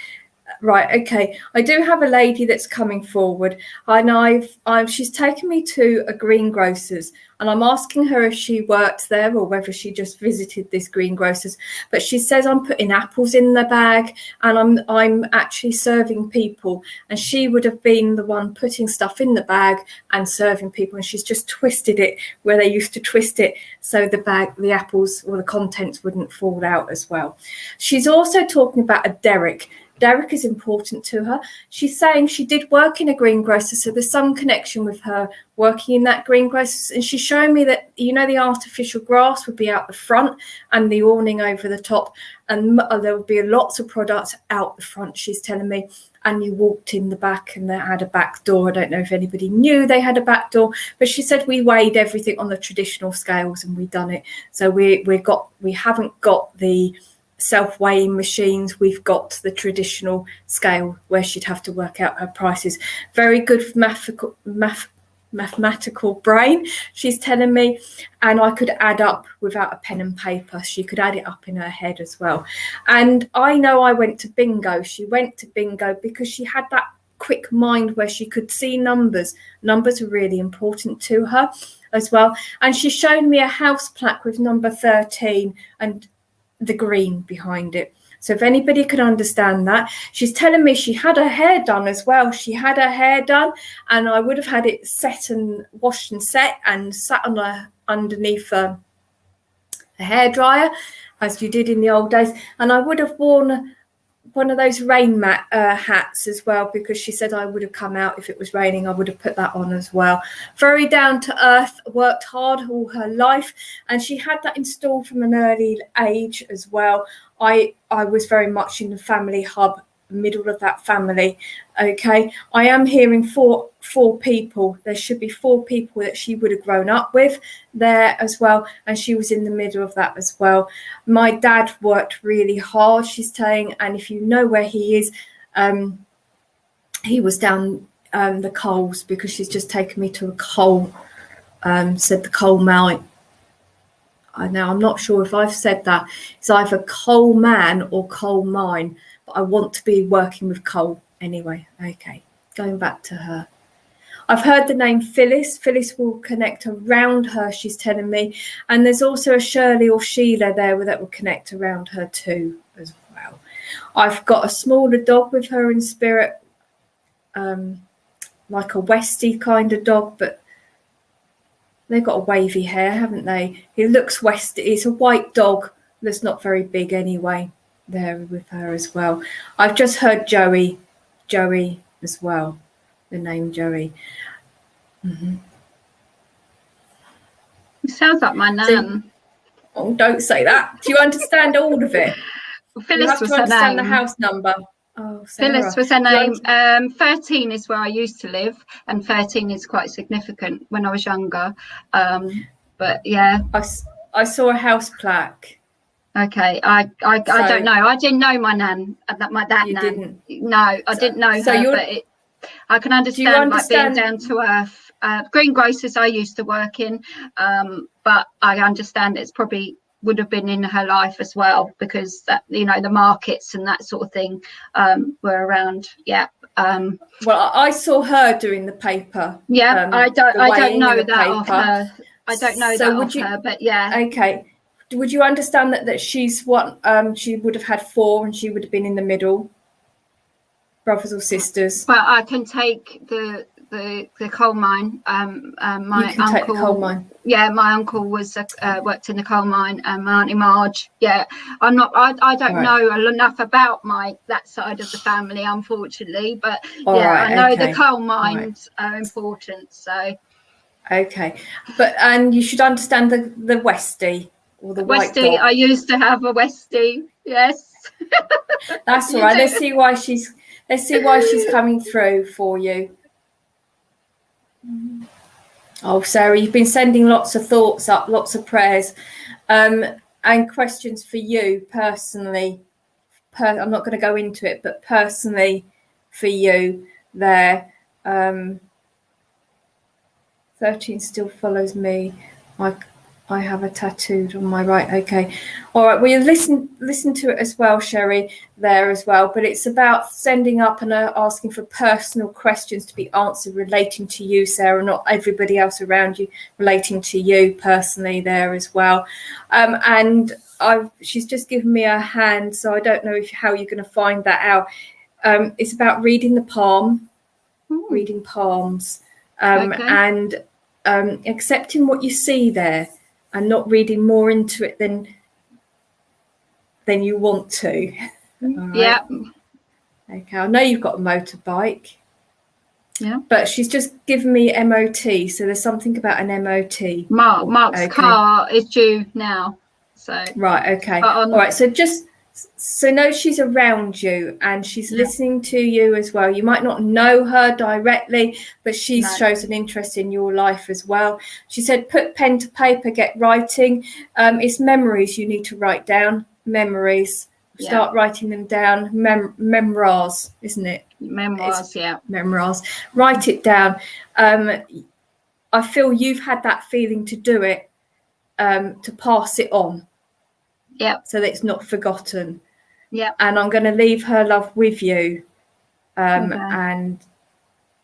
Right, okay. I do have a lady that's coming forward, and she's taken me to a greengrocer's, and I'm asking her if she works there or whether she just visited this greengrocer's. But she says I'm putting apples in the bag, and I'm actually serving people, and she would have been the one putting stuff in the bag and serving people, and she's just twisted it where they used to twist it so the apples or the contents wouldn't fall out as well. She's also talking about a derrick. Derek is important to her. She's saying she did work in a greengrocer, so there's some connection with her working in that greengrocer. And she's showing me that, you know, the artificial grass would be out the front and the awning over the top, and there would be lots of products out the front, she's telling me. And you walked in the back and they had a back door. I don't know if anybody knew they had a back door, but she said we weighed everything on the traditional scales and we done it. So we haven't got the self-weighing machines. We've got the traditional scale where she'd have to work out her prices. Very good mathematical brain, she's telling me, and I could add up without a pen and paper. She could add it up in her head as well. And I know I went to bingo. She went to bingo because she had that quick mind where she could see numbers. Numbers are really important to her as well. And she's shown me a house plaque with number 13 and the green behind it. So if anybody could understand that. She's telling me she had her hair done as well. She had her hair done, and I would have had it set and washed and set and sat on underneath a hairdryer, as you did in the old days. And I would have worn one of those rain mat hats as well, because she said I would have come out if it was raining. I would have put that on as well. Very down to earth, worked hard all her life, and she had that installed from an early age as well. I was very much in the family hub, middle of that family. Okay, I am hearing four people. There should be 4 people that she would have grown up with there as well, and she was in the middle of that as well. My dad worked really hard, she's saying, and if you know where he is, he was down the coals, because she's just taken me to a coal, said the coal mine. Now, I'm not sure if I've said that. It's either coal man or coal mine, but I want to be working with coal anyway. Okay, going back to her. I've heard the name Phyllis. Phyllis will connect around her, she's telling me. And there's also a Shirley or Sheila there that will connect around her too as well. I've got a smaller dog with her in spirit, like a Westie kind of dog, but they've got a wavy hair, haven't they? He looks West. It's a white dog that's not very big anyway, there with her as well. I've just heard Joey as well, the name Joey. Mm-hmm. It sounds like my nan. Oh, don't say that. Do you understand all of it? Phyllis was her understand name. The house number. Oh, Sarah. Phyllis was her name. 13 is where I used to live, and 13 is quite significant when I was younger. But yeah, I saw a house plaque. Okay, I don't know. I didn't know my nan. My dad. You nan. didn't. No, I didn't know so her. But I can understand like being down to earth. Greengrocers I used to work in, but I understand it's probably would have been in her life as well, because that, you know, the markets and that sort of thing were around. Yeah. Well, I saw her doing the paper. Yeah, I don't know that of her. I don't know so that of her, but yeah. Okay. Would you understand that she's what she would have had 4 and she would have been in the middle, brothers or sisters? But I can take the coal mine. My uncle. Take the coal mine. Yeah, my uncle was worked in the coal mine, and my auntie Marge. Yeah, I'm not. I don't know enough about that side of the family, unfortunately. But I know the coal mines are important. So. Okay, and you should understand the Westie. Or the Westie, I used to have a Westie. Yes, that's all right. Let's see why she's coming through for you. Oh, Sarah, you've been sending lots of thoughts up, lots of prayers, and questions for you personally. I'm not going to go into it, but personally for you there. 13 still follows me. I have a tattooed on my right. Okay. All right. Well, you listen to it as well, Sherry, there as well. But it's about sending up and asking for personal questions to be answered relating to you, Sarah, not everybody else around you, relating to you personally there as well. And she's just given me a hand, so I don't know how you're going to find that out. It's about reading the palm, reading palms, and accepting what you see there. And not reading more into it than you want to. Right. Yeah. Okay, I know you've got a motorbike. Yeah. But she's just given me MOT, so there's something about an MOT. Mark's Okay. car is due now. So Right, okay. But All right, so know she's around you and she's listening to you as well. You might not know her directly, but she shows an interest in your life as well. She said, put pen to paper, get writing. It's memories you need to write down. Memories. Start writing them down. Memoirs, isn't it? Memoirs, Memoirs. Write it down. I feel you've had that feeling to do it, to pass it on. Yeah. So that it's not forgotten. Yeah. And I'm going to leave her love with you, Okay.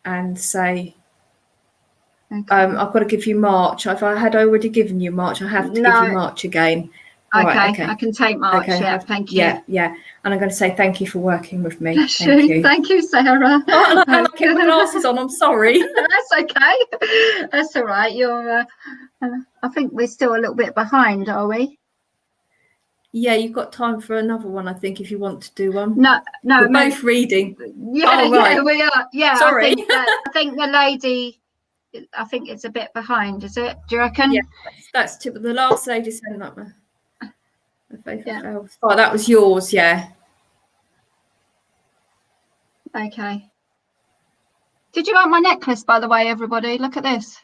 and say, Okay. I've got to give you March. If I had already given you March, I have to give you March again. Okay. Right, okay. I can take March. Okay, Thank you. Yeah. And I'm going to say thank you for working with me. Thank you. Thank you, Sarah. Oh, I have my glasses on. I'm sorry. That's okay. That's all right. You're. I think we're still a little bit behind, are we? Yeah, you've got time for another one, I think, if you want to do one. No, we're both reading. Yeah, yeah, we are. Yeah, sorry. I think the lady. I think it's a bit behind. Is it? Do you reckon? Yeah, that's the last lady sent that one. Yeah. Oh, that was yours. Yeah. Okay. Did you like my necklace, by the way, everybody? Look at this.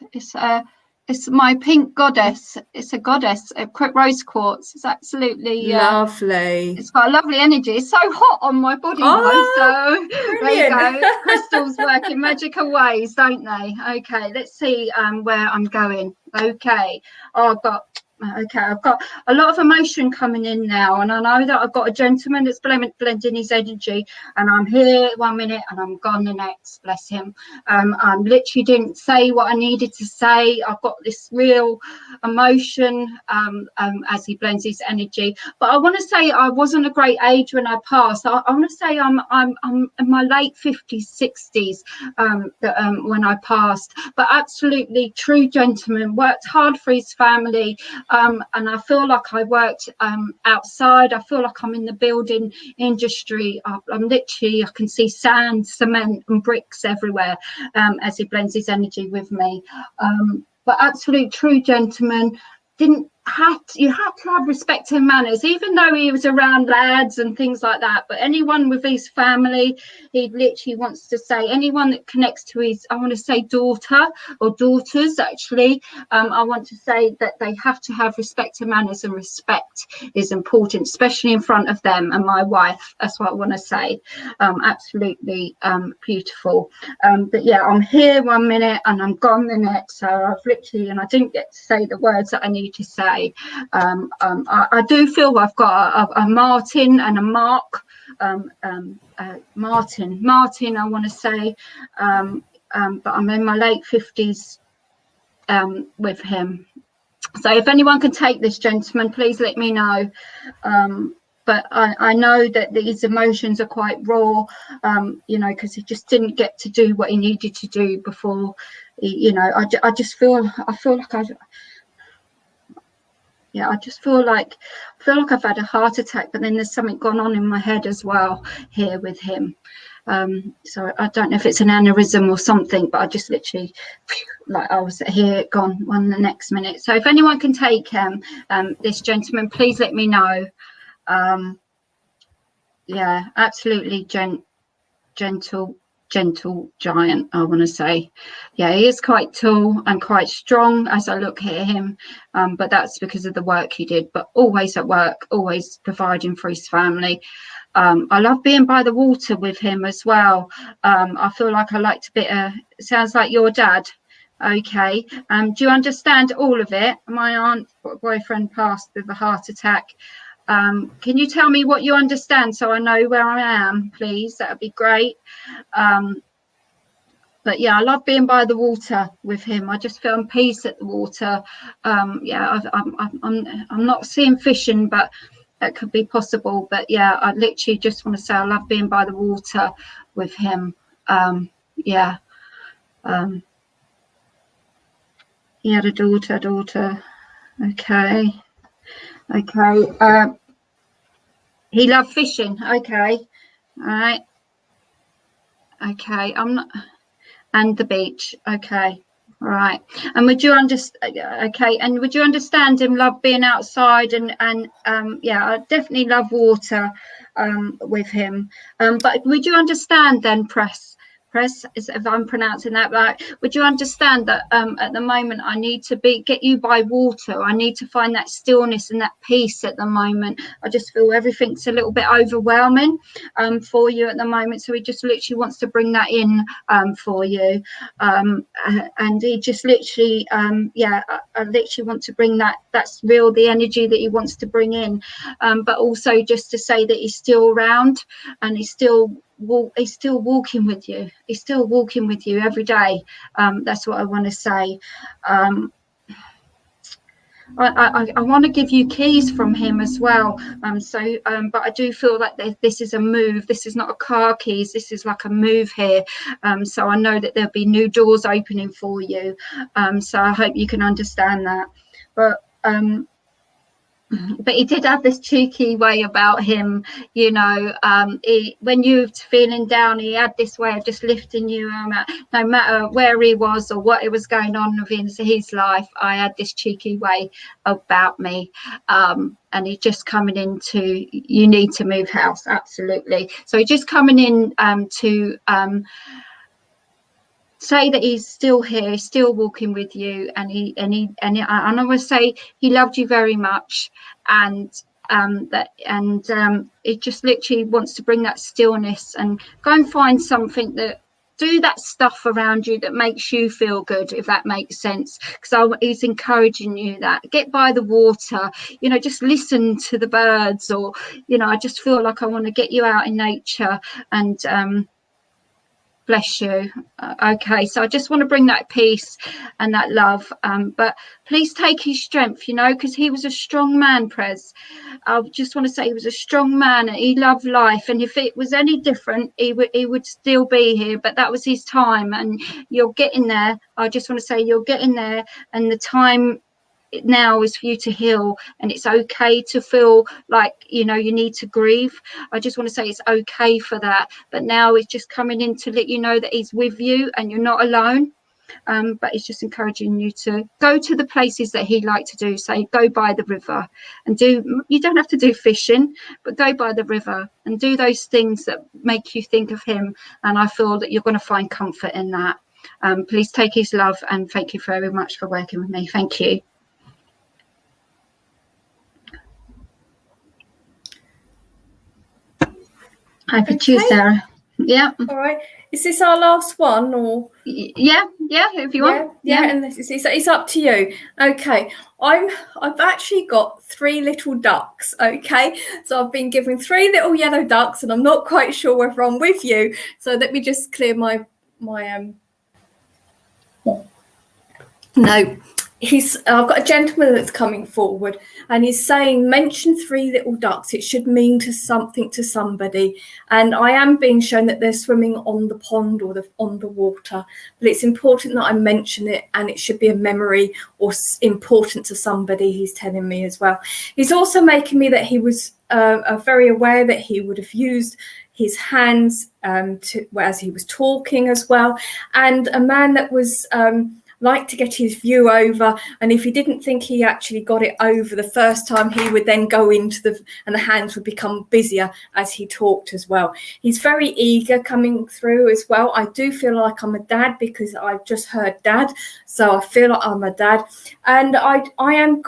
It's my pink goddess. It's a goddess of rose quartz. It's absolutely lovely. It's got a lovely energy. It's so hot on my body, so brilliant. There you go. Crystals work in magical ways, don't they? Okay, let's see where I'm going. Okay. I've got a lot of emotion coming in now, and I know that I've got a gentleman that's blending his energy, and I'm here 1 minute and I'm gone the next. Bless him. I literally didn't say what I needed to say. I've got this real emotion as he blends his energy. But I want to say I wasn't a great age when I passed. I want to say I'm in my late 50s, 60s when I passed. But absolutely true gentleman, worked hard for his family. And I feel like I worked outside. I feel like I'm in the building industry. I'm literally, I can see sand, cement and bricks everywhere as he blends his energy with me. But absolute true gentleman. You had to have respect and manners, even though he was around lads and things like that. But anyone with his family, he literally wants to say, anyone that connects to his, I want to say daughter or daughters, actually, I want to say that they have to have respect and manners, and respect is important, especially in front of them and my wife. That's what I want to say. Absolutely beautiful. But yeah, I'm here 1 minute and I'm gone the next. So I've literally, and I didn't get to say the words that I need to say. I do feel I've got a Martin and a Mark. Martin, I want to say, but I'm in my late 50s with him. So if anyone can take this gentleman, please let me know. But I know that these emotions are quite raw, because he just didn't get to do what he needed to do before. I just feel like I've had a heart attack, but then there's something gone on in my head as well here with him. So I don't know if it's an aneurysm or something, but I just literally, like I was here, gone, one the next minute. So if anyone can take this gentleman, please let me know. Yeah, absolutely gentle giant, I want to say. Yeah, he is quite tall and quite strong as I look at him, but that's because of the work he did, but always at work, always providing for his family. I love being by the water with him as well. I feel like I like to be sounds like your dad. Okay. Do you understand all of it? My aunt boyfriend passed with a heart attack. Can you tell me what you understand so I know where I am, please? That would be great. But yeah, I love being by the water with him. I just feel peace at the water. Yeah, I'm not seeing fishing, but that could be possible. But yeah, I literally just want to say I love being by the water with him. Yeah. He had a daughter. Okay. He loved fishing. Okay. All right. Okay, I'm not. And the beach. Okay. All right. And would you understand? Okay. And would you understand him love being outside and yeah, I definitely love water with him. But would you understand then, Press, is if I'm pronouncing that right, would you understand that at the moment I need to get you by water? I need to find that stillness and that peace at the moment. I just feel everything's a little bit overwhelming for you at the moment. So he just literally wants to bring that in for you. And he just literally yeah, I literally want to bring that's real, the energy that he wants to bring in, but also just to say that he's still around and he's still walking with you. He's still walking with you every day. That's what I want to say. I want to give you keys from him as well. But I do feel like this is a move. This is not a car keys. This is like a move here. So I know that there'll be new doors opening for you. So I hope you can understand that. But he did have this cheeky way about him, you know. When you're feeling down, he had this way of just lifting you up, no matter where he was or what it was going on within his life. I had this cheeky way about me, and he's just coming into, you need to move house, absolutely. So he's just coming in to say that he's still here, he's still walking with you, and I want to say he loved you very much, and it just literally wants to bring that stillness and go and find something that do that stuff around you that makes you feel good, if that makes sense, because he's encouraging you that get by the water, you know, just listen to the birds, or you know, I just feel like I want to get you out in nature and bless you. Okay, so I just want to bring that peace and that love, but please take his strength, you know, because he was a strong man, Prez. I just want to say he was a strong man and he loved life, and if it was any different, he would still be here, but that was his time, and you're getting there. I just want to say you're getting there, and the time now is for you to heal, and it's okay to feel like, you know, you need to grieve. I just want to say it's okay for that, but now it's just coming in to let you know that he's with you and you're not alone. But it's just encouraging you to go to the places that he liked to do. Say, go by the river and you don't have to do fishing, but go by the river and do those things that make you think of him, and I feel that you're going to find comfort in that. Please take his love, and thank you very much for working with me. Thank you. Over to you, Sarah. Yeah. All right. Is this our last one, or? Yeah, if you want. Yeah, and it's up to you. Okay. I've actually got 3 little ducks. Okay. So I've been given 3 little yellow ducks, and I'm not quite sure whether I'm with you. So let me just clear my no. I've got a gentleman that's coming forward, and he's saying, mention 3 little ducks. It should mean something to somebody. And I am being shown that they're swimming on the pond or on the water. But it's important that I mention it, and it should be a memory or important to somebody, he's telling me as well. He's also making me that he was very aware that he would have used his hands as he was talking as well. And a man that was like to get his view over, and if he didn't think he actually got it over the first time, he would then go into and the hands would become busier as he talked as well. He's very eager coming through as well. I do feel like I'm a dad, because I've just heard dad, so I feel like I'm a dad. And I am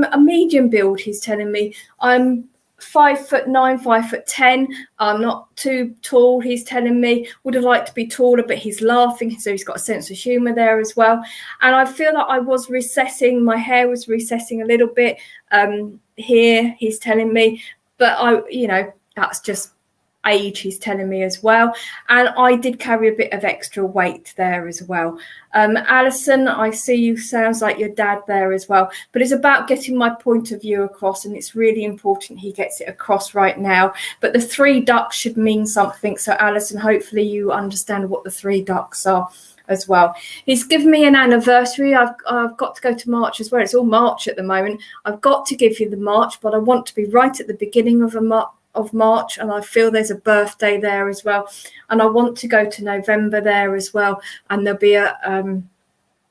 a medium build, he's telling me. I'm 5'9", 5'10". I'm not too tall, he's telling me. Would have liked to be taller, but he's laughing, so he's got a sense of humour there as well. And I feel like I was recessing, my hair was recessing a little bit here, he's telling me. But that's just age, he's telling me as well. And I did carry a bit of extra weight there as well. Alison, I see you, sounds like your dad there as well, but it's about getting my point of view across, and it's really important he gets it across right now. But the 3 ducks should mean something, so Alison, hopefully you understand what the 3 ducks are as well. He's given me an anniversary. I've got to go to March as well. It's all March at the moment. I've got to give you the March, but I want to be right at the beginning of of March, and I feel there's a birthday there as well. And I want to go to November there as well. And there'll be a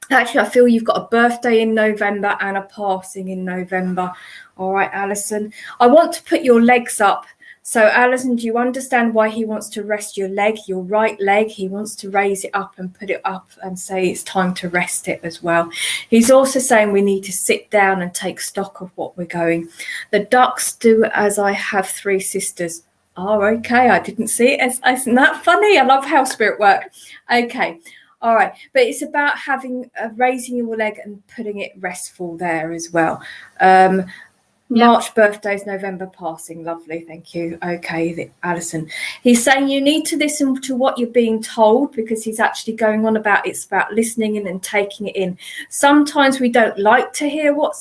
actually, I feel you've got a birthday in November and a passing in November. All right, Alison. I want to put your legs up. So, Alison, do you understand why he wants to rest your leg, your right leg? He wants to raise it up and put it up and say it's time to rest it as well. He's also saying we need to sit down and take stock of what we're going. The ducks do as I have 3 sisters. Oh, okay. I didn't see it. Isn't that funny? I love how spirit work. Okay. All right. But it's about having raising your leg and putting it restful there as well. March birthdays, November passing. Lovely. Thank you. Okay, Alison. He's saying you need to listen to what you're being told, because he's actually going on about it's about listening in and taking it in. Sometimes we don't like to hear what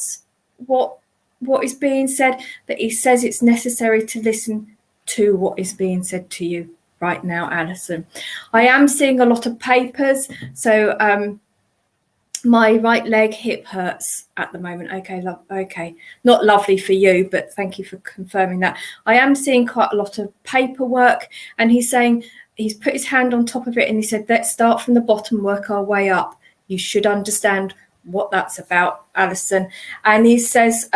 is being said, but he says it's necessary to listen to what is being said to you right now, Alison. I am seeing a lot of papers. So my right leg hip hurts at the moment. Okay, okay. Not lovely for you, but thank you for confirming that. I am seeing quite a lot of paperwork, and he's saying he's put his hand on top of it and he said, let's start from the bottom, work our way up. You should understand what that's about, Alison. And he says,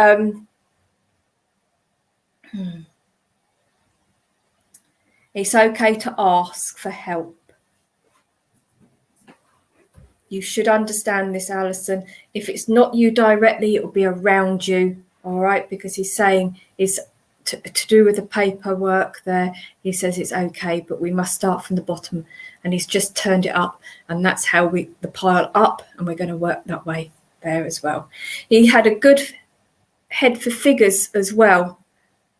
it's okay to ask for help. You should understand this, Alison. If it's not you directly, it will be around you, all right? Because he's saying it's to do with the paperwork there. He says it's okay, but we must start from the bottom. And he's just turned it up, and that's how the pile up, and we're going to work that way there as well. He had a good head for figures as well.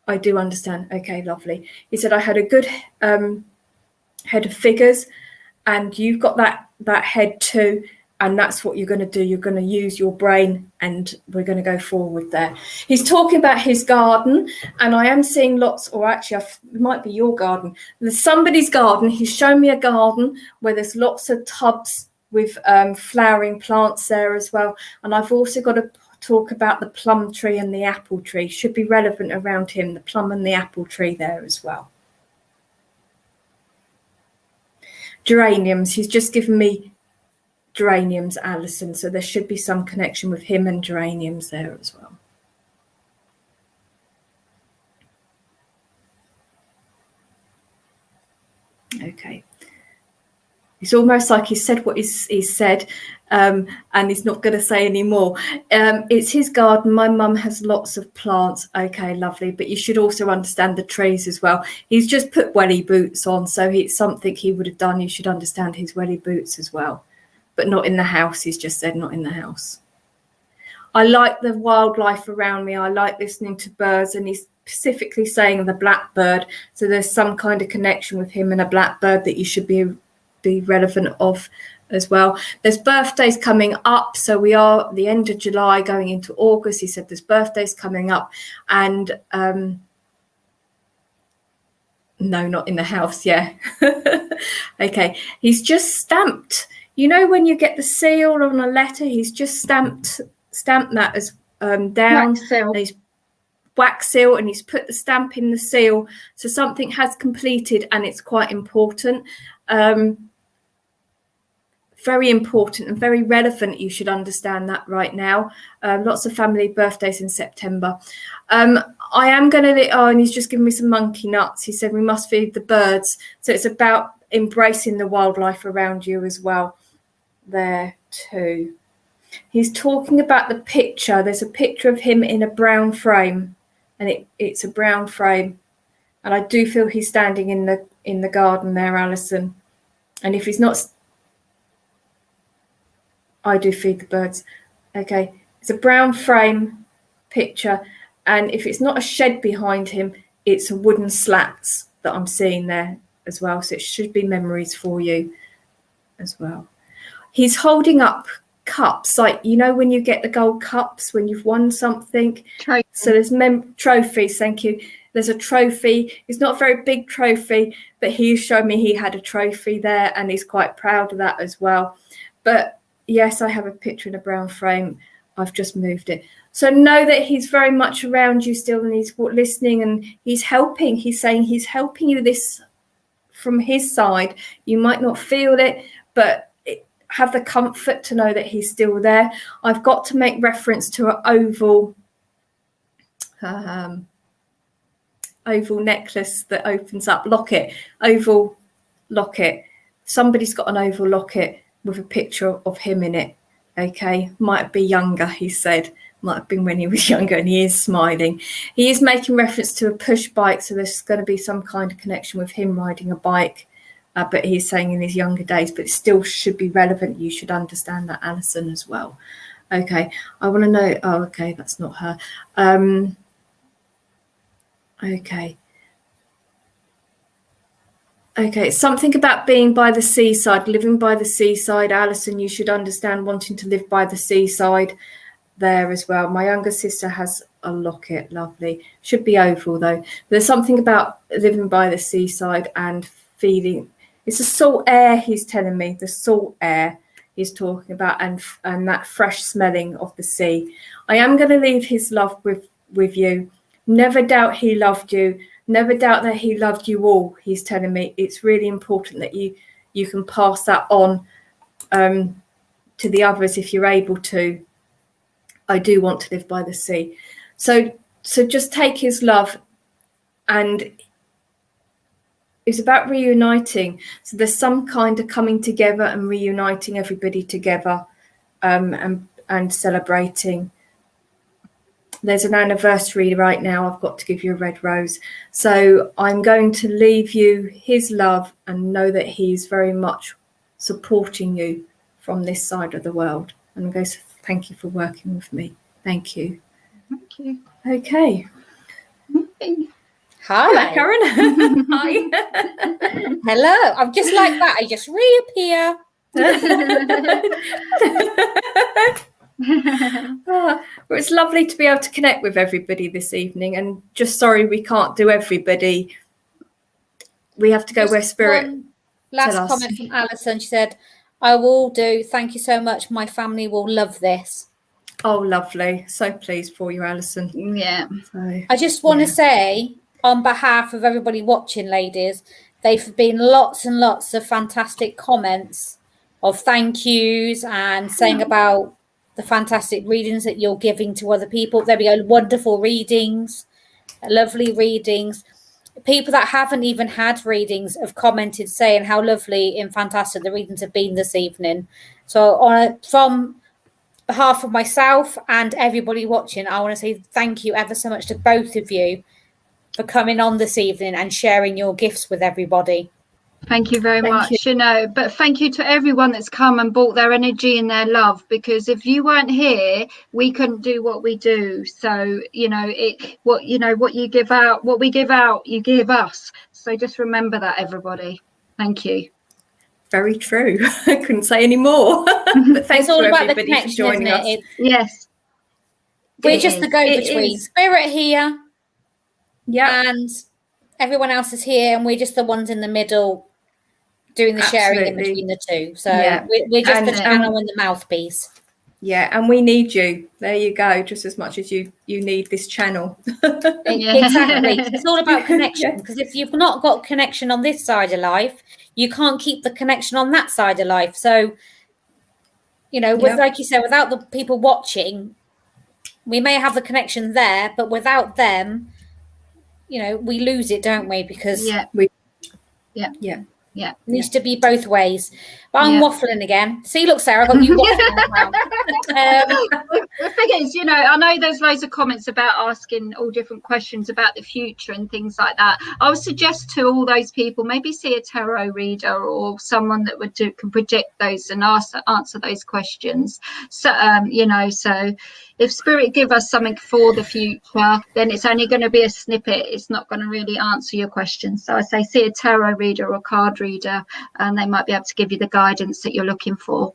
I do understand. Okay, lovely. He said, I had a good head of figures, and you've got that head too, and that's what you're going to do. You're going to use your brain, and we're going to go forward there. He's talking about his garden, and I am seeing lots, or actually it might be your garden. There's somebody's garden. He's shown me a garden where there's lots of tubs with flowering plants there as well. And I've also got to talk about the plum tree and the apple tree. Should be relevant around him, the plum and the apple tree there as well. Geraniums, he's just given me geraniums, Alison, so there should be some connection with him and geraniums there as well. Okay. It's almost like he said what he's said, and he's not going to say any more. It's his garden. My mum has lots of plants. Okay, lovely. But you should also understand the trees as well. He's just put welly boots on, so it's something he would have done. You should understand his welly boots as well. But not in the house. He's just said not in the house. I like the wildlife around me. I like listening to birds, and he's specifically saying the blackbird. So there's some kind of connection with him and a blackbird that you should be relevant of as well. There's birthdays coming up, so we are at the end of July going into August. He said there's birthdays coming up, and no, not in the house. Yeah. Okay, he's just stamped, you know, when you get the seal on a letter, he's just stamped that as down. He's wax seal, and he's put the stamp in the seal, so something has completed, and it's quite important. Very important and very relevant. You should understand that right now. Lots of family birthdays in September. I am going to, and he's just given me some monkey nuts. He said we must feed the birds. So it's about embracing the wildlife around you as well there too. He's talking about the picture. There's a picture of him in a brown frame, and it's a brown frame. And I do feel he's standing in the garden there, Alison. And if he's not, I do feed the birds. Okay, it's a brown frame picture, and if it's not a shed behind him, it's a wooden slats that I'm seeing there as well. So it should be memories for you as well. He's holding up cups, like, you know, when you get the gold cups when you've won something. Trophy. So there's trophies. Thank you. There's a trophy. It's not a very big trophy, but he showed me he had a trophy there, and he's quite proud of that as well. But yes, I have a picture in a brown frame. I've just moved it. So know that he's very much around you still, and he's listening, and he's helping. He's saying he's helping you this from his side. You might not feel it, but have the comfort to know that he's still there. I've got to make reference to an oval necklace that opens up, oval locket. Somebody's got an oval locket with a picture of him in it. Okay, might be younger, he said. Might have been when he was younger, and he is smiling. He is making reference to a push bike, so there's going to be some kind of connection with him riding a bike. But he's saying in his younger days, but it still should be relevant. You should understand that, Alison, as well. Okay, I want to know. Oh, okay, that's not her. Okay, something about being by the seaside, living by the seaside. Alison, you should understand wanting to live by the seaside there as well. My younger sister has a locket, lovely. Should be oval though. There's something about living by the seaside and feeling. It's the salt air, he's telling me, the salt air he's talking about, and that fresh smelling of the sea. I am going to leave his love with you. Never doubt he loved you. Never doubt that he loved you all, he's telling me. It's really important that you can pass that on to the others if you're able to. I do want to live by the sea. So just take his love, and it's about reuniting. So there's some kind of coming together and reuniting everybody together, and celebrating. There's an anniversary right now. I've got to give you a red rose. So I'm going to leave you his love, and know that he's very much supporting you from this side of the world. And I'm going to thank you for working with me. Thank you. Thank you. Okay. Hi, Hello, Karen. Hi. Hello. I'm just like that. I just reappear. Well, it's lovely to be able to connect with everybody this evening, and just sorry we can't do everybody. We have to go Just where spirit. one last tell us. comment from Alison. She said, I will do. Thank you so much. My family will love this. Oh, lovely. So pleased for you, Alison. Yeah. So, I just want to say, on behalf of everybody watching, ladies, they've been lots and lots of fantastic comments of thank yous and saying about the fantastic readings that you're giving to other people. There we go. Wonderful readings, lovely readings. People that haven't even had readings have commented saying how lovely and fantastic the readings have been this evening. So from behalf of myself and everybody watching, I want to say thank you ever so much to both of you for coming on this evening and sharing your gifts with everybody. Thank you very much. You know, but thank you to everyone that's come and brought their energy and their love, because if you weren't here, we couldn't do what we do. So, you know, what you give out, what we give out, you give us. So just remember that, everybody. Thank you. very true. I couldn't say any more. But thanks It's all to about the everybody for connection, joining isn't us. it? Yes. We're It just is. the go-between. Spirit here Yeah, and everyone else is here, and we're just the ones in the middle doing the sharing in Absolutely. between the two. So Yeah. we're just the And, channel and the mouthpiece. yeah, and we need you. There you go. Just as much as you need this channel. Yeah. Exactly. It's all about connection, because if you've not got connection on this side of life, you can't keep the connection on that side of life. So, you know, with Yeah. like you said, without the people watching, we may have the connection there, but without them, you know, we lose it, don't we? Because Yeah. Yeah. it needs to be both ways. But I'm Yeah. waffling again. See, look, Sarah, I got you waffling as well. The thing is, you know, I know there's loads of comments about asking all different questions about the future and things like that. I would suggest to all those people, maybe see a tarot reader or someone that can predict those and answer those questions. So, you know, so if spirit give us something for the future, then it's only going to be a snippet. It's not going to really answer your questions. So I say see a tarot reader or a card reader, and they might be able to give you the guidance that you're looking for.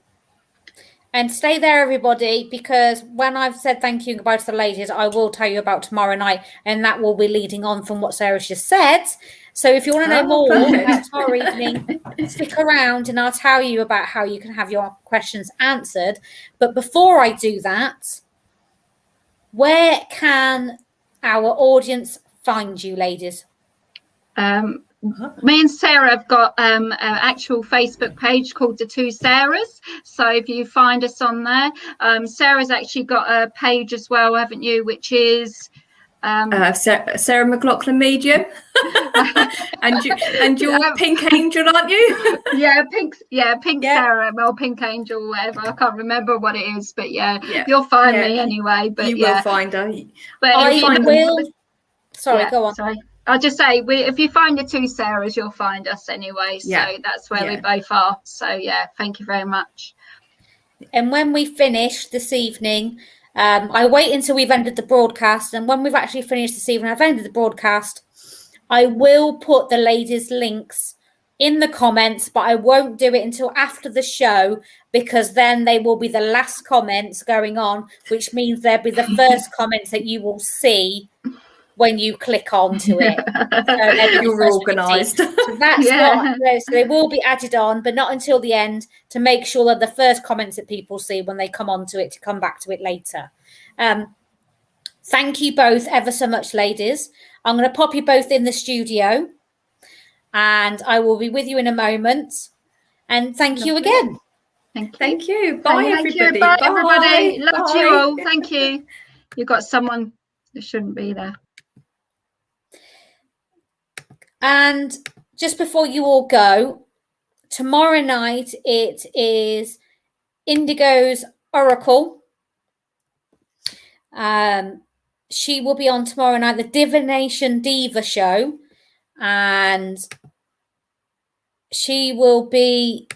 And stay there, everybody, because when I've said thank you and goodbye to the ladies, I will tell you about tomorrow night, and that will be leading on from what Sarah's just said. So if you want to know more perfect. about tomorrow evening, stick around and I'll tell you about how you can have your questions answered. But before I do that, Where can our audience find you, ladies? Me and Sarah have got an actual Facebook page called The Two Sarahs. So if you find us on there, Sarah's actually got a page as well, haven't you? Which is Sarah McLaughlin Medium, and you're Pink Angel, aren't you? Pink Sarah, well, Pink Angel, whatever. I can't remember what it is, but you'll find me anyway. But you will find her. But I will. Sorry, go on. Sorry. I'll just say, if you find the Two Sarahs, you'll find us anyway. So that's where we both are. So thank you very much. And when we finish this evening, I wait until we've ended the broadcast. And when we've actually finished this evening, I've ended the broadcast, I will put the ladies' links in the comments, but I won't do it until after the show, because then they will be the last comments going on, which means they'll be the first comments that you will see when you click onto it. So you're organised. So that's what, so they will be added on, but not until the end, to make sure that the first comments that people see when they come onto it, to come back to it later. Thank you both ever so much, ladies. I'm going to pop you both in the studio, and I will be with you in a moment. And thank you again. Thank you. Bye, everybody. Bye, everybody. Love you all. Thank you. You've got someone that shouldn't be there. And just before you all go, tomorrow night it is Indigo's Oracle. She will be on tomorrow night, the Divination Diva show, and she will be,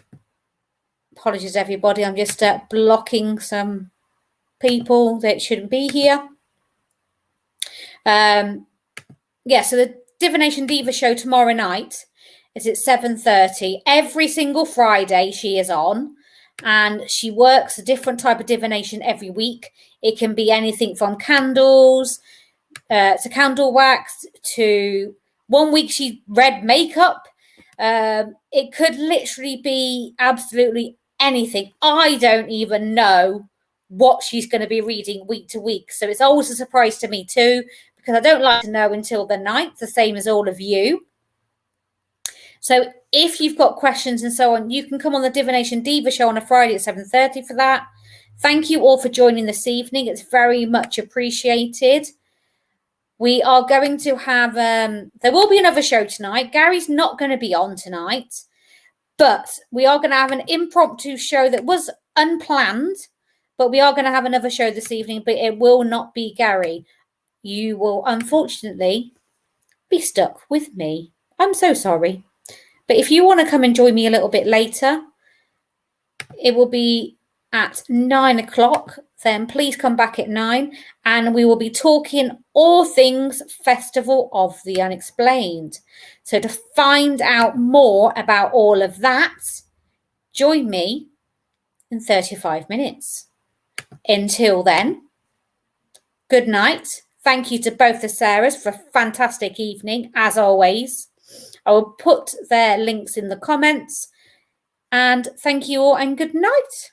apologies everybody, I'm just blocking some people that shouldn't be here. So the Divination Diva show tomorrow night is at 7:30. Every single Friday she is on, and she works a different type of divination every week. It can be anything from candles to candle wax to, one week she read makeup. It could literally be absolutely anything. I don't even know what she's going to be reading week to week. So it's always a surprise to me too, because I don't like to know until the night, the same as all of you. So if you've got questions and so on, you can come on the Divination Diva show on a Friday at 7:30 for that. Thank you all for joining this evening. It's very much appreciated. We are going to have, there will be another show tonight. Gary's not going to be on tonight, but we are going to have an impromptu show that was unplanned, but we are going to have another show this evening, but it will not be Gary. You will unfortunately be stuck with me. I'm so sorry. But if you want to come and join me a little bit later, it will be at 9 o'clock. Then please come back at 9, and we will be talking all things Festival of the Unexplained. So to find out more about all of that, join me in 35 minutes. Until then, good night. Thank you to both the Sarahs for a fantastic evening, as always. I will put their links in the comments. And thank you all, and good night.